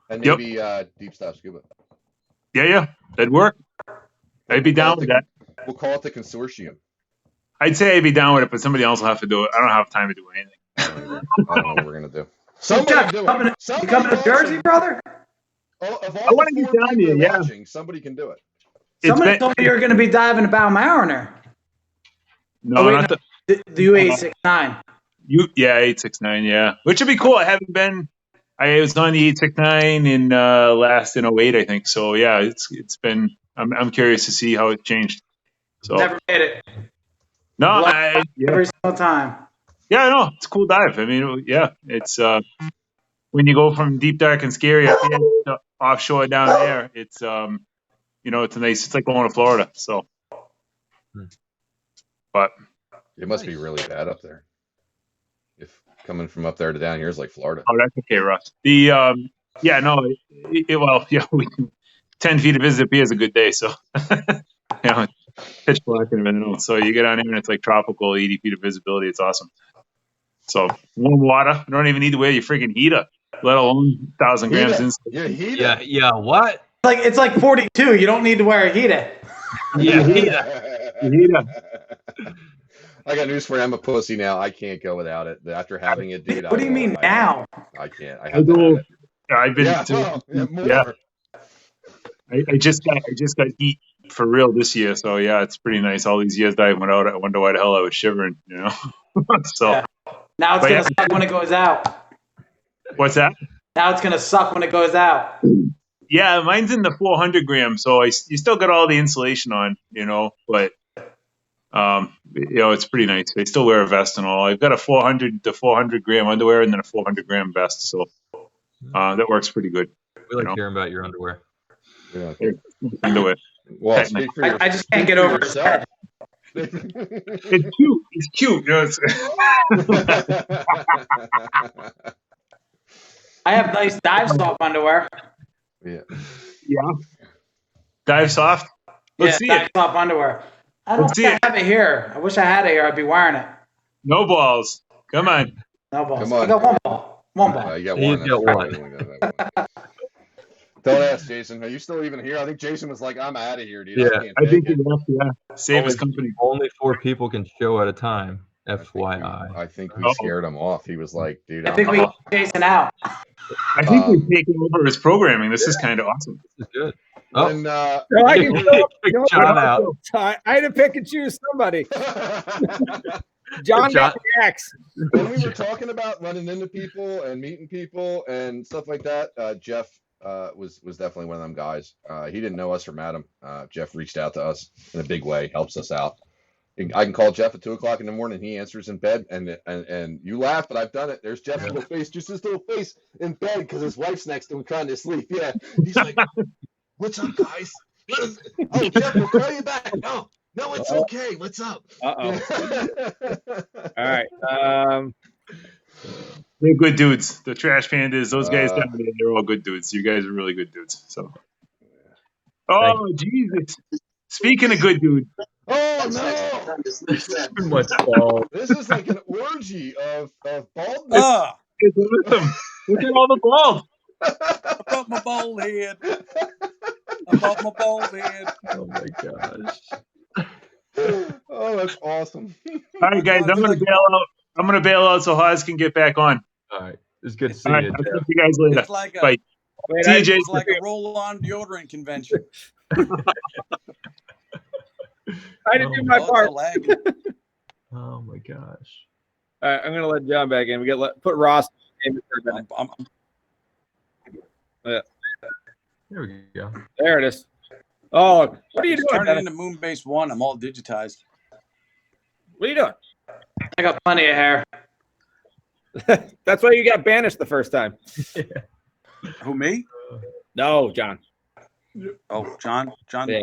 And maybe deep stop scuba. Yeah, that'd work. I'd be down with that. We'll call it the consortium. I'd say I'd be down with it, but somebody else will have to do it. I don't have time to do anything. I don't know what we're gonna do. So Somebody Jeff, do you it. coming to Jersey, brother? Of I all want the to get 4 down people here. Yeah, watching, somebody can do it. Somebody told me you were going to be diving about Mariner. No, not the the U869. 869. Yeah, which would be cool. I haven't been. I was on the 869 in last in 08, I think. So yeah, it's been. I'm curious to see how it changed. So Never made it. no, every single time. Yeah, no, it's a cool dive. I mean, yeah, it's when you go from deep, dark, and scary up here to offshore down there. It's it's nice. It's like going to Florida. So, but it must be really bad up there. If coming from up there to down here is like Florida. Oh, that's okay, Russ. We 10 feet of visit is a good day. So, pitch black and everything else. So you get on here and it's like tropical, 80 feet of visibility. It's awesome. So warm water. You don't even need to wear your freaking heater, let alone 1,000 grams in. Yeah. What? It's like 42. You don't need to wear a heater. Yeah, heater. I got news for you. I'm a pussy now. I can't go without it. After having it, dude. What do you mean now? I can't. I have to have it. I've been. I just got heat for real this year. So yeah, it's pretty nice. All these years that I went out, I wonder why the hell I was shivering. So yeah. Now it's gonna suck when it goes out. What's that? Now it's gonna suck when it goes out. Yeah, mine's in the 400 grams, so you still got all the insulation on, but it's pretty nice. I still wear a vest and all. I've got a 400 to 400 gram underwear and then a 400 gram vest, so that works pretty good. We like hearing about your underwear. Yeah. Underwear. Well, I just can't get over his head. It's cute. It's cute. I have nice dive soft underwear. Yeah. Dive soft. Let's see dive it. Soft underwear. I don't think I have it here. I wish I had it here. I'd be wearing it. No balls. Come on. No balls. Come on. I got one ball. One ball. You got one. Don't ask Jason. Are you still even here? I think Jason was like, "I'm out of here, dude." Yeah, I think he left. Yeah, save his company. Only 4 people can show at a time. FYI. I think we scared him off. He was like, "Dude, I think we got Jason out." I think we've taken over his programming. This is kind of awesome. This is good. When, I can John out. I had to pick and choose somebody. John got the X. When we were talking about running into people and meeting people and stuff like that, Jeff was definitely one of them guys. He didn't know us from Adam. Jeff reached out to us in a big way, helps us out. I can call Jeff at 2:00 in the morning. He answers in bed, and you laugh, but I've done it. There's Jeff's little face, just his little face in bed because his wife's next to him trying to sleep. Yeah, he's like, "What's up, guys? Oh, Jeff, we'll call you back. No, it's okay. What's up?" All right. They're good dudes. The Trash Pandas, those guys down there, they're all good dudes. You guys are really good dudes. So, Jesus! Speaking of good dudes. Oh no! Too much ball. This is like an orgy of baldness. It's awesome. Look at all the bald. I brought my bald head. Oh my gosh. Oh, that's awesome. All right, guys, I'm gonna bail out. I'm gonna bail out so Haas can get back on. All right, it's good to see All right, you. I'll see you guys later. It's like Bye. See you, Jason. It's like a roll-on deodorant convention. I didn't do my part. Oh my gosh. All right, I'm gonna let John back in. We got put Ross in. There we go. There it is. Oh, what are you doing? Turning into Moonbase 1. I'm all digitized. What are you doing? I got plenty of hair. That's why you got banished the first time. Who, me? No, John. Oh, John. Yeah.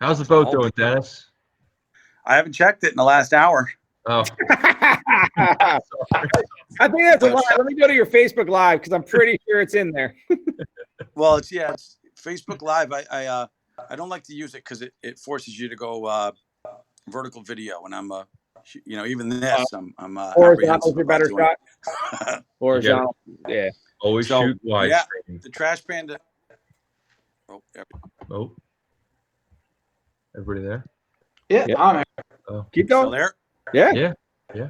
How's the boat doing, Dennis? I haven't checked it in the last hour. Oh. I think that's a lie. Let me go to your Facebook Live because I'm pretty sure it's in there. Well, it's Facebook Live. I don't like to use it because it forces you to go vertical video, and I'm even this I'm horizontal is your better shot. Horizontal, yeah. Always shoot wide. Yeah, the Trash Panda. Oh, Oh. Everybody there? Yeah, Yeah. I'm here. Oh. Keep still going. there? Yeah. Yeah.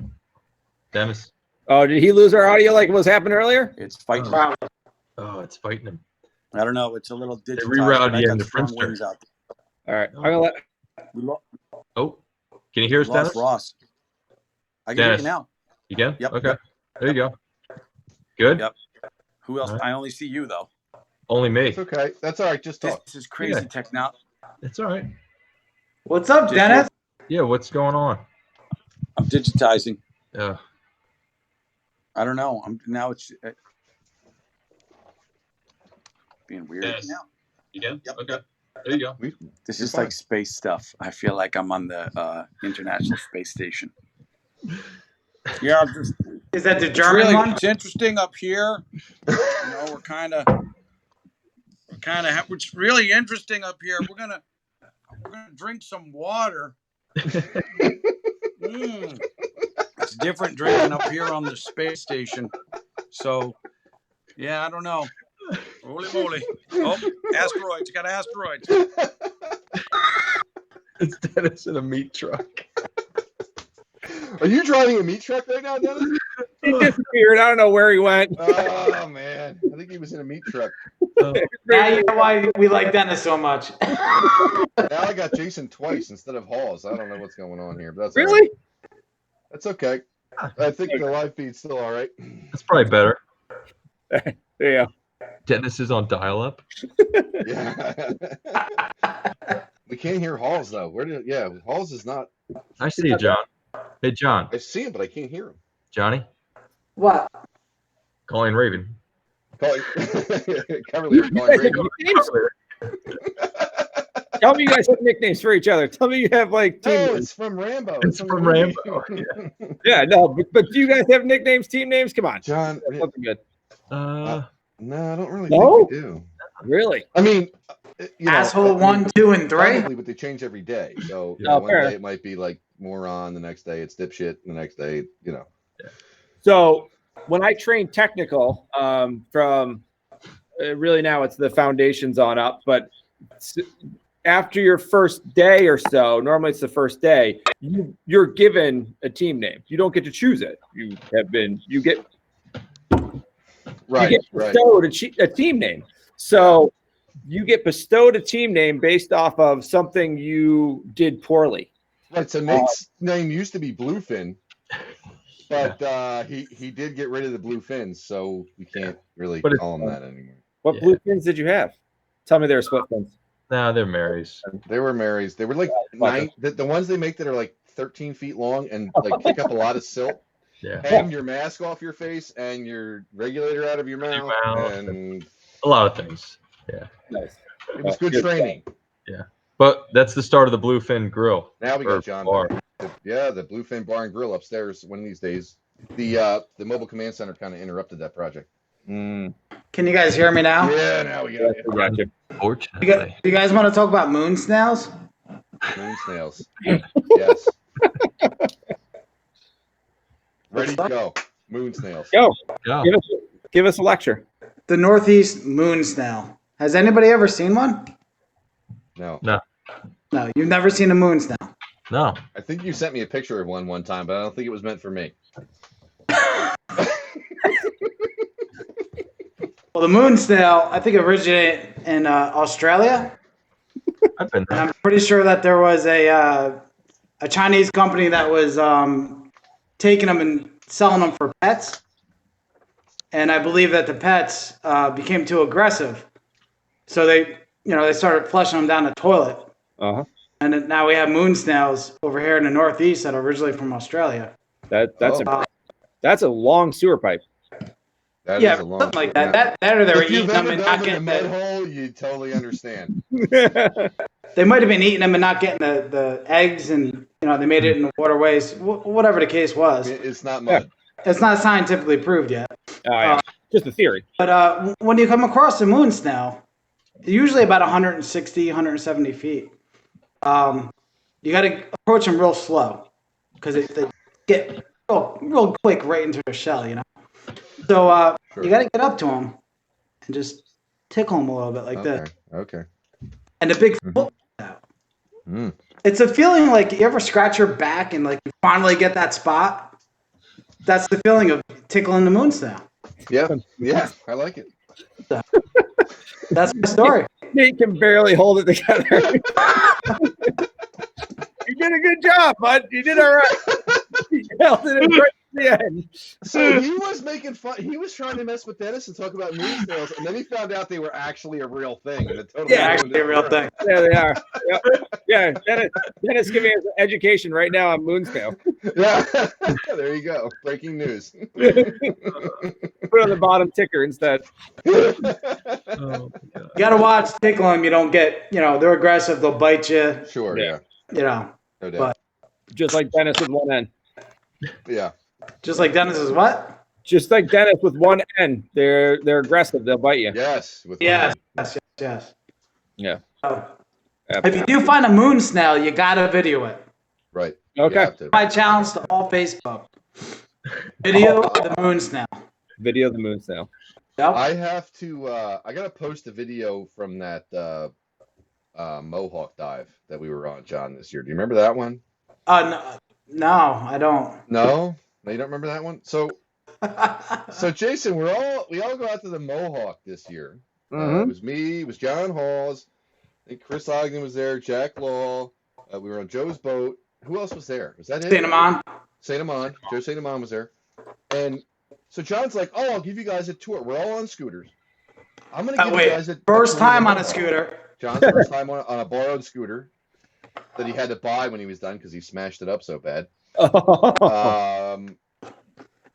Dennis. Oh, did he lose our audio like was happening earlier? It's fighting. Probably. Oh, it's fighting him. I don't know. It's a little digitized. rerouted But I you got into strong Friendster. winds out there. All right. I'm gonna let. We Oh. Can you hear us, lost Dennis? Ross. I can hear Dennis. you now. You can? Yep, Okay. yep, There you go. Good? Yep. Who else? All right. I only see you though. Only me. It's okay. That's all right. Just talk. This is crazy Yeah. technology. It's all right. What's up, Just Dennis? Yeah, what's going on? I'm digitizing. Uh, I don't know. Now it's being weird. Dennis. Now You can? Yep. Okay. There you go. this You're is fine. like space stuff. I feel like I'm on the International Space Station. Yeah, Is that the it's German really one? it's interesting up here. You know, we're kind of it's really interesting up here. We're gonna drink some water. It's different drinking up here on the space station. So, yeah, I don't know. Holy moly! Oh, asteroids! Got asteroids. It's Dennis in a meat truck. Are you driving a meat truck right now, Dennis? He disappeared. I don't know where he went. Oh man, I think he was in a meat truck. Now you know why we like Dennis so much. Now I got Jason twice instead of Halls. I don't know what's going on here, but that's all Really? right. That's okay. I think the live feed's still all right. That's probably better. Yeah. Dennis is on dial-up. Yeah. We can't hear Halls though. Halls is not. I see you, John. Hey, John. I see him, but I can't hear him. Johnny. What? Colleen Raven. Calling Coverly calling Raven. Tell me you guys have nicknames for each other. Tell me you have like team No, names. it's from Rambo. It's in from the movie. Rambo. Yeah, no, but do you guys have nicknames, team names? Come on. John. That's something good. No, I don't really No? think we do. Really? I mean, Asshole 1, 2, and 3. Probably, but they change every day. So Oh, one fair. day it might be like moron, the next day it's dipshit, the next day, So when I train technical, from really now it's the foundations on up, but after your first day or so, normally it's the first day, you're given a team name. You don't get to choose it. You get right. bestowed a team name. So you get bestowed a team name based off of something you did poorly. Right. So Nate's name used to be Bluefin, but he did get rid of the blue fins, so we can't really call him that anymore. What blue fins did you have? Tell me they were split fins. No, they're Marys. They were Marys. They were like the ones they make that are like 13 feet long and like pick up a lot of silt. Yeah. Hang your mask off your face and your regulator out of your mouth. And a lot of things. Yeah. Nice. It was good training. Yeah. But that's the start of the Bluefin Grill. Now we got John. Bar. The Bluefin Bar and Grill upstairs one of these days. The Mobile Command Center kind of interrupted that project. Can you guys hear me now? Yeah, now we got you. Fortunately. Do you guys want to talk about moon snails? Moon snails. Yes. Ready to go. Moon snails. Go. Yeah. Give us a lecture. The Northeast moon snail. Has anybody ever seen one? No. No. No, you've never seen a moon snail. No. I think you sent me a picture of one time, but I don't think it was meant for me. Well, the moon snail, I think, originated in Australia. I've been there. And I'm pretty sure that there was a Chinese company that was taking them and selling them for pets. And I believe that the pets became too aggressive. So they started flushing them down the toilet. Uh-huh. And then now we have moon snails over here in the Northeast that are originally from Australia. That's a long sewer pipe. That Yeah, is a long something like that. That or they were If eating you've them ever and done not in a getting mud the, hole, you totally understand. they might have been eating them and not getting the eggs, and they made it in the waterways. Whatever the case was, It's not mud. it's not scientifically proved yet. Just a theory. But when you come across a moon snail, usually about 160, 170 feet, you got to approach them real slow because they get real quick right into their shell, So you got to get up to them and just tickle them a little bit like this. Okay. And the big Mhm. foot out. Mm. It's a feeling like you ever scratch your back and like you finally get that spot. That's the feeling of tickling the moon snail. Yeah, I like it. That's my story. Nate can barely hold it together. You did a good job, bud. You did all right. You held it right to the end. So he was making fun. He was trying to mess with Dennis and talk about moon snails, and then he found out they were actually a real thing, and it totally Yeah, ruined actually it a real for him. thing. Yeah, they are. Yep. Yeah, Dennis giving us education right now on moon snail. Yeah, there you go. Breaking news. Put it on the bottom ticker instead. Oh, my God. You got to watch tickle them. You don't get, they're aggressive. They'll bite you, Sure, Yeah. no doubt. Just like Dennis with one N. Yeah, just like Dennis's what? Just like Dennis with one N. They're aggressive. They'll bite you. yes, with Yes, one. yes. Yeah. So, if Absolutely. you do find a moon snail, you got to video it. Right. You Okay. have to. My challenge to all Facebook. Video of the moon snail. Video of the moon snail. Yep. I have to. I gotta post a video from that Mohawk dive that we were on, John, this year. Do you remember that one? No, I don't. No, you don't remember that one. So Jason, we all go out to the Mohawk this year. It was me, it was John Halls, I think Chris Ogden was there, Jack Law. We were on Joe's boat. Who else was there? Was that it? Saint Amand. Saint Amand. Joe Saint Amand was there. And so John's like, "Oh, I'll give you guys a tour. We're all on scooters. I'm gonna give you guys a First tour time of the on a Mohawk." scooter. John's first time on a borrowed scooter that he had to buy when he was done because he smashed it up so bad.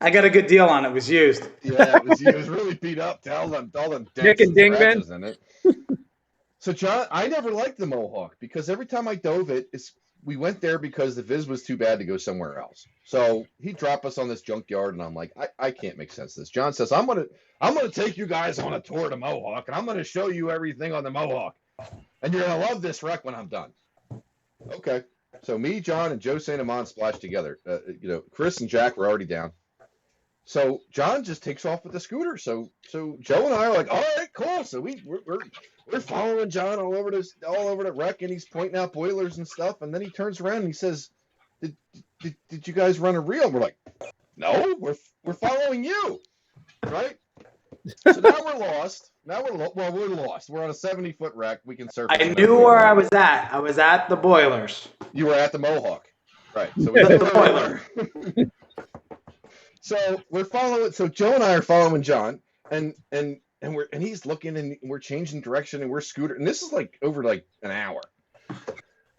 I got a good deal on it. It was used. Yeah, it was really beat up. All them dents Nick and Dingman. scratches in it. So John, I never liked the Mohawk because every time I dove it, we went there because the viz was too bad to go somewhere else. So he dropped us on this junkyard, and I'm like, I can't make sense of this. John says, I'm gonna take you guys on a tour to Mohawk, and I'm gonna show you everything on the Mohawk, and you're gonna love this wreck when I'm done. Okay. So me, John, and Joe Saint Amand splashed together. Chris and Jack were already down. So John just takes off with the scooter. So Joe and I are like, all right, cool. So we're following John all over the wreck, and he's pointing out boilers and stuff. And then he turns around and he says, "Did you guys run a reel?" We're like, "No, we're following you, right?" So now we're lost. We're lost. We're on a 70-foot wreck. We can surface. I knew where I was at. I was at the boilers. You were at the Mohawk, right? So we hit the boiler. So we're following. So Joe and I are following John, and he's looking, and we're changing direction, and we're scooter, and this is like over like an hour,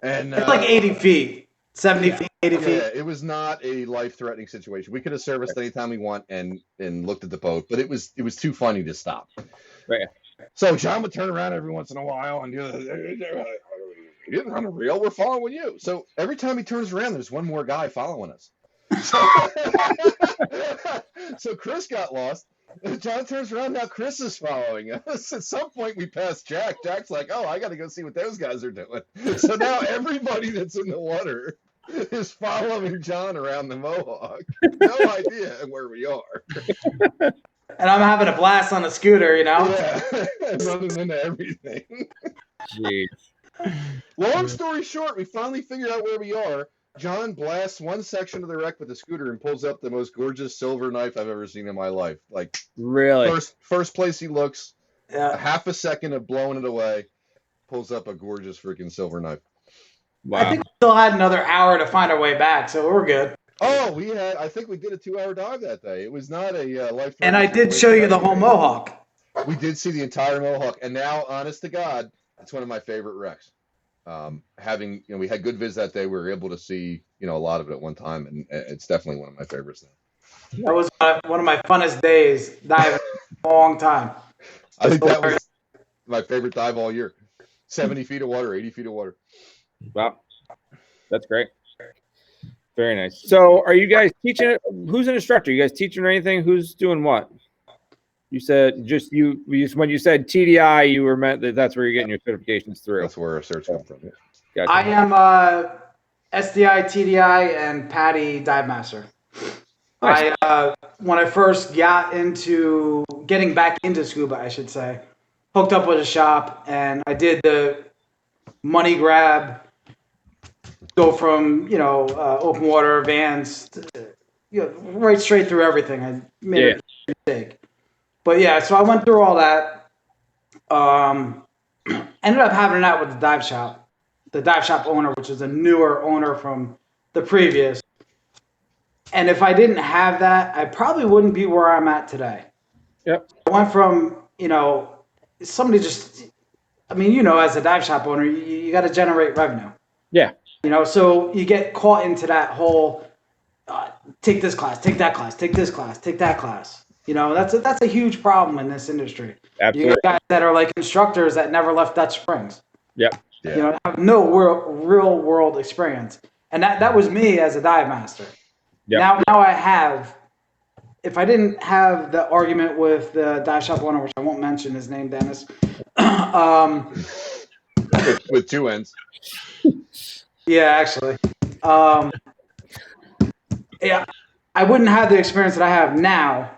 and It's like 80 feet, 70 feet, 80 feet. Yeah, it was not a life-threatening situation. We could have serviced anytime we want and looked at the boat, but it was too funny to stop. Right. So John would turn around every once in a while and you didn't run a reel. We're following you. So every time he turns around, there's one more guy following us. So Chris got lost. John turns around. Now Chris is following us. At some point, we pass Jack. Jack's like, "Oh, I got to go see what those guys are doing." So now everybody that's in the water is following John around the Mohawk. No idea where we are. And I'm having a blast on the scooter, Yeah, running into everything. Jeez. Long story short, we finally figured out where we are. John blasts one section of the wreck with the scooter and pulls up the most gorgeous silver knife I've ever seen in my life. Like, really? First place he looks, Yeah. a half a second of blowing it away, pulls up a gorgeous freaking silver knife. Wow. I think we still had another hour to find our way back, so we're good. Oh, I think we did a 2-hour dive that day. It was not a life. And I did show you the whole Mohawk. We did see the entire Mohawk, and now, honest to God, it's one of my favorite wrecks. We had good viz that day. We were able to see, a lot of it at one time, and it's definitely one of my favorites now. That was one of my funnest days diving in a long time. I think that was my favorite dive all year. 70 feet of water, 80 feet of water. Wow. That's great. Very nice. So are you guys teaching it? Who's an instructor? You guys teaching or anything? Who's doing what? You said when you said TDI, you were meant that's where you're getting your certifications through. That's where our certs come from. Yeah. Gotcha. I am SDI, TDI, and PADI dive master. Nice. When I first got into getting back into scuba, I should say, hooked up with a shop, and I did the money grab, go from open water vans, right straight through everything. I made a mistake, but yeah. So I went through all that. Ended up having it out with the dive shop owner, which is a newer owner from the previous. And if I didn't have that, I probably wouldn't be where I'm at today. Yep. I went from, somebody just, as a dive shop owner, you got to generate revenue. Yeah. So you get caught into that whole take this class, take that class, take this class, take that class. That's a huge problem in this industry. Absolutely. You got guys that are like instructors that never left Dutch Springs. Yep. Yeah. Have no real world experience. And that was me as a dive master. Yep. Now I have. If I didn't have the argument with the dive shop owner, which I won't mention his name, Dennis, with two ends. Yeah, actually, yeah, I wouldn't have the experience that I have now.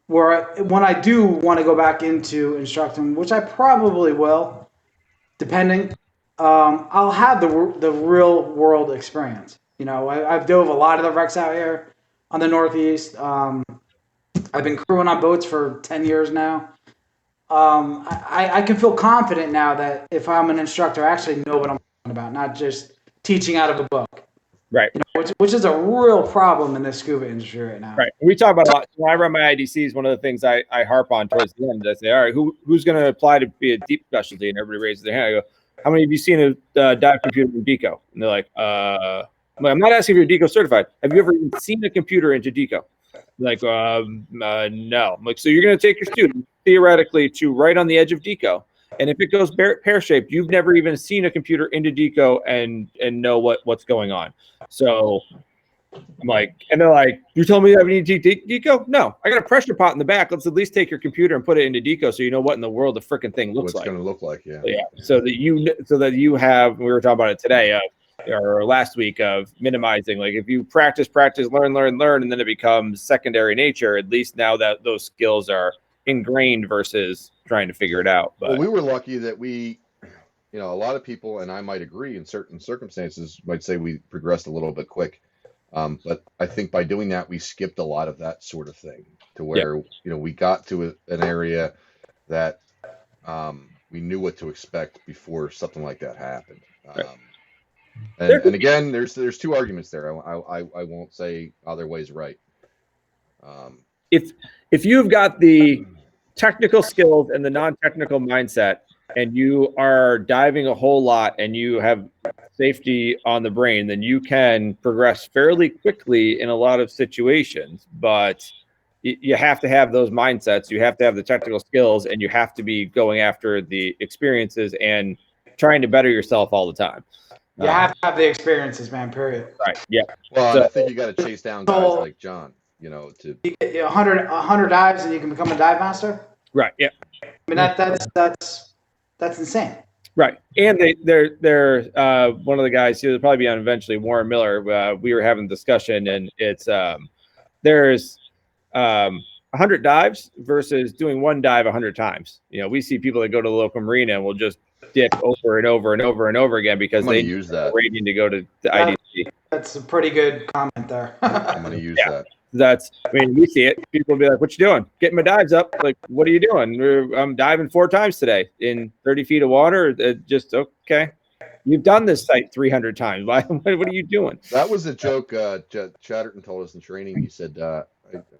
When I do want to go back into instructing, which I probably will, depending, I'll have the real world experience. I've dove a lot of the wrecks out here on the Northeast. I've been crewing on boats for 10 years now. I can feel confident now that if I'm an instructor, I actually know what I'm talking about, not just teaching out of a book. Right. Which is a real problem in the scuba industry right now. Right. We talk about a lot. When I run my IDCs, one of the things I harp on towards the end, I say, all right, who's going to apply to be a deep specialty? And everybody raises their hand. I go, how many of you seen a dive computer in DECO? And they're like, I'm not asking if you're DECO certified. Have you ever even seen a computer into DECO? Like, no. I'm like, so you're going to take your student theoretically to right on the edge of DECO. And if it goes pear-shaped, you've never even seen a computer into DECO and know what's going on. So I'm like, and they're like, you told me that we need to teach DECO? No, I got a pressure pot in the back. Let's at least take your computer and put it into DECO so you know what in the world the freaking thing looks like. What's going to look like, yeah. Yeah. So that you have, we were talking about it today, or last week, of minimizing. Like if you practice, learn, and then it becomes secondary nature, at least now that those skills are ingrained versus trying to figure it out. But well, we were lucky that a lot of people, and I might agree in certain circumstances, might say we progressed a little bit quick. But I think by doing that, we skipped a lot of that sort of thing to where, we got to an area that we knew what to expect before something like that happened. And again, there's two arguments there. I won't say either way's right. If you've got the technical skills and the non-technical mindset, and you are diving a whole lot and you have safety on the brain, then you can progress fairly quickly in a lot of situations. But you have to have those mindsets, you have to have the technical skills, and you have to be going after the experiences and trying to better yourself all the time. You have to have the experiences, man, period. Right. Yeah. Well, so, I think you got to chase down guys like John, to you get 100 dives and you can become a dive master. Right. Yeah. I mean, that's insane. Right. And they're one of the guys, he'll probably be on eventually, Warren Miller. We were having a discussion, and it's there's 100 dives versus doing one dive 100 times. We see people that go to the local marina and will just dip over and over and over and over again because they use that rating to go to the IDC. That's a pretty good comment there. I'm going to use that. We see it. People will be like, what you doing? Getting my dives up. Like, what are you doing? I'm diving 4 times today in 30 feet of water. Just, okay. You've done this site 300 times. What are you doing? That was a joke Chatterton told us in training. He said, I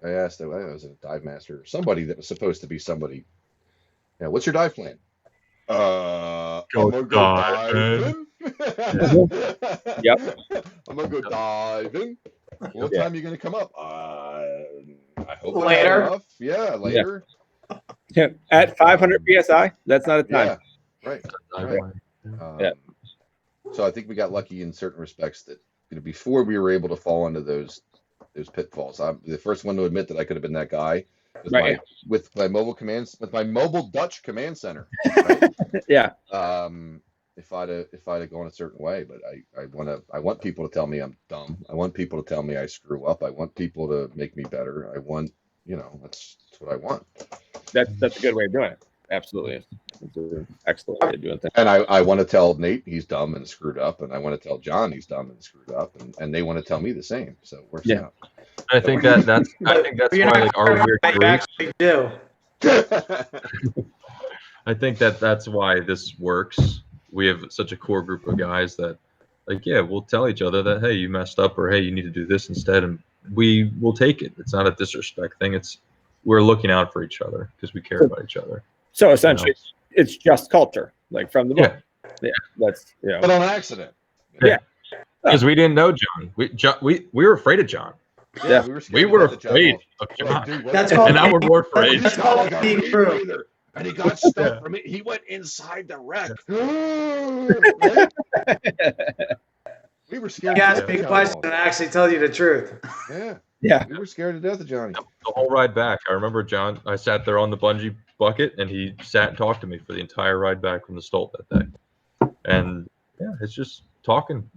asked, I was a dive master, somebody that was supposed to be somebody. Yeah, what's your dive plan? I'm gonna go diving. Yep. I'm gonna go diving. What time are you gonna come up? I hope later. Enough. Yeah, later. Yeah. At 500 psi, that's not a time. Yeah, right. So I think we got lucky in certain respects that before we were able to fall into those pitfalls. I'm the first one to admit that I could have been that guy with my mobile Dutch command center. Right? Yeah. If I'd have gone a certain way, but I want people to tell me I'm dumb. I want people to tell me I screw up. I want people to make me better. I want, that's what I want. That's a good way of doing it. absolutely. It's an excellent way of doing things. And I want to tell Nate he's dumb and screwed up, and I want to tell John he's dumb and screwed up, and they want to tell me the same. So it works Yeah. out. I think that's You're why not like our weird you group. actually do. I think that's why this works. We have such a core group of guys that, like, yeah, we'll tell each other that, hey, you messed up, or hey, you need to do this instead, and we will take it. It's not a disrespect thing. It's we're looking out for each other because we care about each other. So essentially, it's just culture, like from the book. Yeah, that's But on accident. Yeah. Because we didn't know John. We were afraid of John. Yeah, Yeah. we were scared of Like, John. dude, what That's if- called And now we're more afraid. He's got like a Being reed true. breather, and he got stuff from it. He went inside the wreck. Right? We were scared. You to ask death me of questions Johnny. and I actually tell you the truth. Yeah, Yeah. we were scared to death of Johnny. The whole ride back. I remember John. I sat there on the bungee bucket, and he sat and talked to me for the entire ride back from the Stolt that day. And yeah, it's just talking.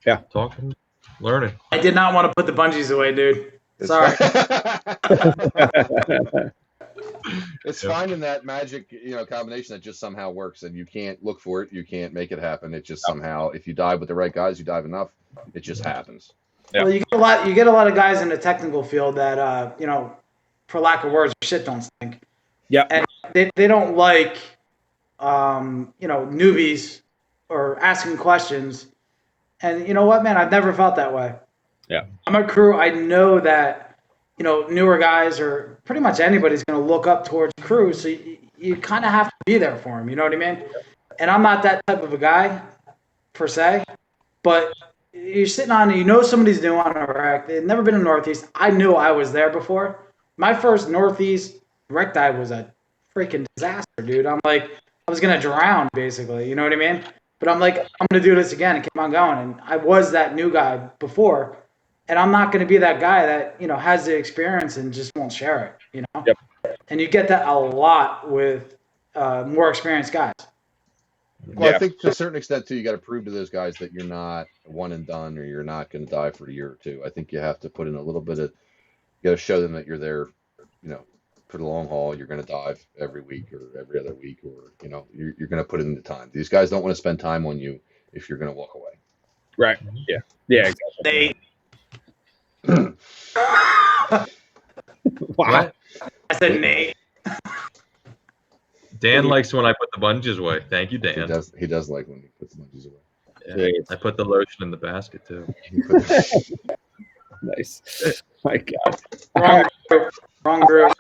Yeah. Talking, learning. I did not want to put the bungees away, dude. It's Sorry. It's Yeah. finding that magic, combination that just somehow works, and you can't look for it. You can't make it happen. It just somehow, if you dive with the right guys, you dive enough, it just happens. Yeah. Well, you get a lot of guys in the technical field that for lack of words, shit don't stink. Yeah. And they don't like newbies or asking questions. And you know what, man, I've never felt that way. Yeah. I'm a crew. I know that newer guys or pretty much anybody's going to look up towards crew, so you kind of have to be there for them. You know what I mean? And I'm not that type of a guy per se, but you're sitting on, somebody's new on a wreck. They've never been in Northeast. I knew I was there before. My first Northeast wreck dive was a freaking disaster, dude. I'm like, I was going to drown basically. You know what I mean? But I'm like, I'm going to do this again and keep on going. And I was that new guy before. And I'm not going to be that guy that, has the experience and just won't share it, Yep. And you get that a lot with more experienced guys. Well, Yeah. I think to a certain extent too, you got to prove to those guys that you're not one and done, or you're not going to dive for a year or two. I think you have to put in a little bit of, you got to show them that you're there, for the long haul. You're going to dive every week or every other week, or you're going to put in the time. These guys don't want to spend time on you if you're going to walk away. Right. Yeah. Yeah. Exactly. Wow. What? I said, Nate. Dan likes when I put the bungees away. Thank you, He Dan. does. He does like when he puts the monkeys away. Yeah, I put the lotion in the basket too. Nice. My God. Wrong group.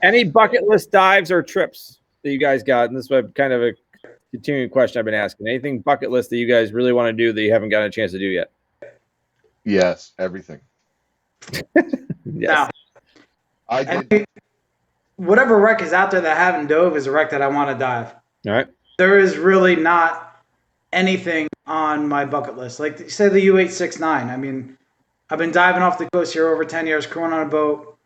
Any bucket list dives or trips that you guys got? And this is kind of a continuing question I've been asking. Anything bucket list that you guys really want to do that you haven't gotten a chance to do yet? Yes, everything. Yes. Now, I I did. mean, whatever wreck is out there that I haven't dove is a wreck that I want to dive. All right. There is really not anything on my bucket list. Like, say the U869. I mean, I've been diving off the coast here over 10 years, crewing on a boat.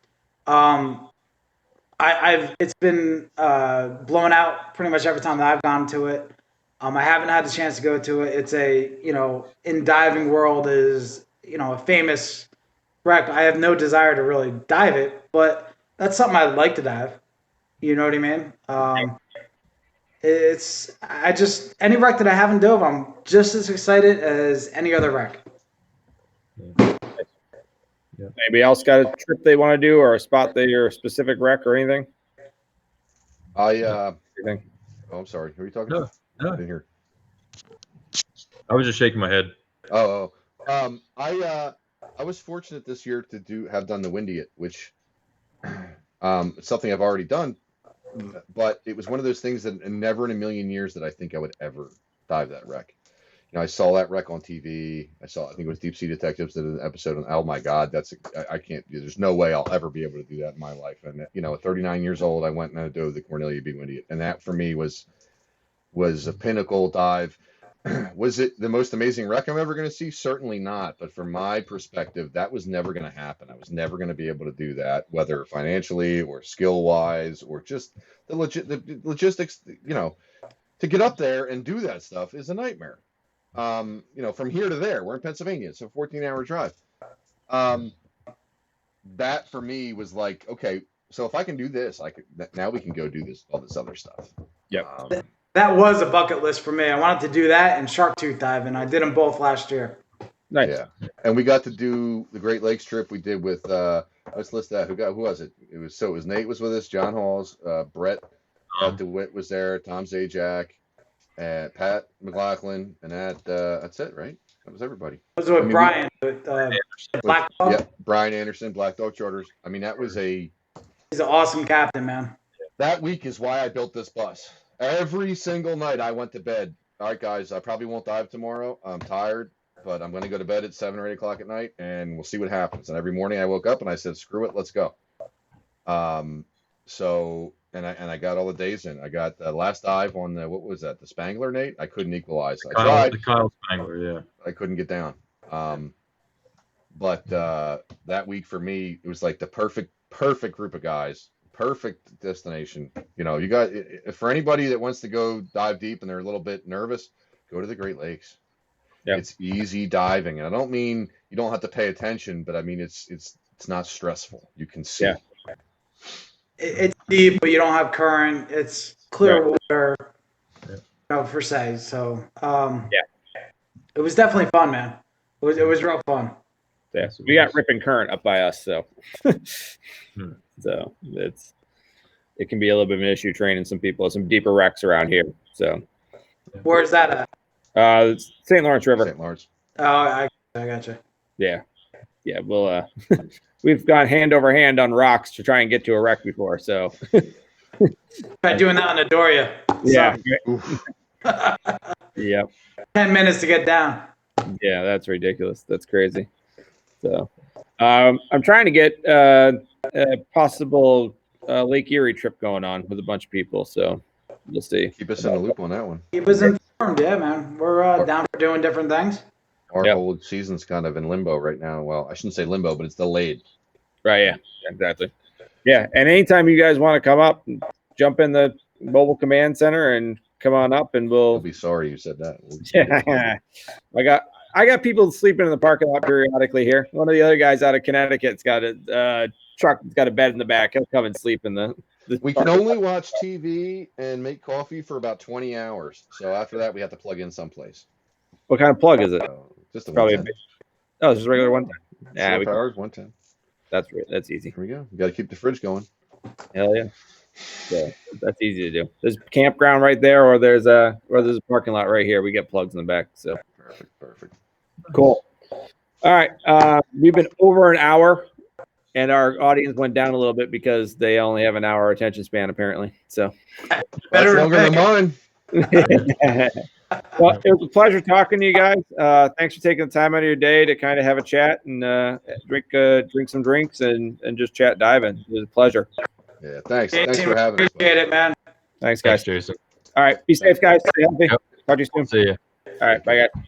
It's been blown out pretty much every time that I've gone to it. I haven't had the chance to go to it. It's in diving world is, a famous wreck. I have no desire to really dive it, but that's something I'd like to dive. You know what I mean? Any wreck that I haven't dove, I'm just as excited as any other wreck. Anybody else got a trip they want to do or a spot that you're a specific wreck or anything? Anything? Oh, I'm sorry. Who are you talking No, to? no. I didn't hear. I was just shaking my head. I was fortunate this year to have done the Windy, which it's something I've already done, but it was one of those things that never in a million years that I think I would ever dive that wreck. I saw that wreck on TV. I think it was Deep Sea Detectives did an episode on. Oh my God, I can't. There's no way I'll ever be able to do that in my life. And at 39 years old, I went and I dove the Cornelia B. Windy, and that for me was a pinnacle dive. Was it the most amazing wreck I'm ever going to see? Certainly not. But from my perspective, that was never going to happen. I was never going to be able to do that, whether financially or skill wise or just the logistics. To get up there and do that stuff is a nightmare. From here to there, we're in Pennsylvania. It's a 14-hour drive. That for me was like, okay, so if I can do this, now we can go do all this other stuff. Yep. That was a bucket list for me. I wanted to do that and shark tooth dive, and I did them both last year. Nice. Yeah, and we got to do the Great Lakes trip we did with let's list that. Who was it? It was Nate was with us, John Halls, Brett DeWitt was there, Tom Zajac, and Pat McLaughlin, and that's it, right? That was everybody. That was with Brian, with Black Dog. Yeah, Brian Anderson, Black Dog Charters. I mean, he's an awesome captain, man. That week is why I built this bus. Every single night I went to bed. All right, guys, I probably won't dive tomorrow. I'm tired, but I'm going to go to bed at 7 or 8 o'clock at night, and we'll see what happens. And every morning I woke up and I said, screw it, let's go. So, and I got all the days in. I got the last dive on what was that? The Spangler, Nate? I couldn't equalize. I tried. The Kyle Spangler, yeah. I couldn't get down. But that week for me, it was like the perfect group of guys. Perfect destination. You know, you got, for anybody that wants to go dive deep and they're a little bit nervous, go to the Great Lakes. Yep. It's easy diving. And I don't mean you don't have to pay attention, but I mean it's not stressful. You can see. Yeah. It's deep, but you don't have current. It's clear water, per se. So it was definitely fun, man. It was real fun. Yeah, so we got ripping current up by us, so so it can be a little bit of an issue training some people. Some deeper wrecks around here. So where's that at? St. Lawrence River. St. Lawrence. Oh, I gotcha. Yeah. We'll we've gone hand over hand on rocks to try and get to a wreck before. So try doing that on the Doria. Yeah. Yep. 10 minutes to get down. Yeah, that's ridiculous. That's crazy. So I'm trying to get a possible Lake Erie trip going on with a bunch of people. So we'll see. Keep us in the loop on that one. Keep us informed. Yeah, man. We're down for doing different things. Our whole season's kind of in limbo right now. Well, I shouldn't say limbo, but it's delayed. Right. Yeah, exactly. Yeah. And anytime you guys want to come up, jump in the mobile command center and come on up and we'll be sorry you said that. Yeah. I got people sleeping in the parking lot periodically here. One of the other guys out of Connecticut's got a truck that's got a bed in the back. He'll come and sleep in the we can only watch TV and make coffee for about 20 hours. So after that, we have to plug in someplace. What kind of plug is it? Just a probably a big, it's just a regular 110. Yeah, powers 110. That's easy. Here we go. You got to keep the fridge going. Hell yeah. So that's easy to do. There's a campground right there, or there's a parking lot right here. We get plugs in the back. So perfect. Cool. All right. We've been over an hour, and our audience went down a little bit because they only have an hour attention span, apparently. So that's longer than mine. Well, it was a pleasure talking to you guys. Thanks for taking the time out of your day to kind of have a chat and drink some drinks and just chat diving. It was a pleasure. Yeah, thanks. Thanks for having us. Appreciate it, man. Thanks, guys. Thanks, Jason. All right. Be safe, guys. Stay healthy. Yep. Talk to you soon. See you. All right. Bye, guys.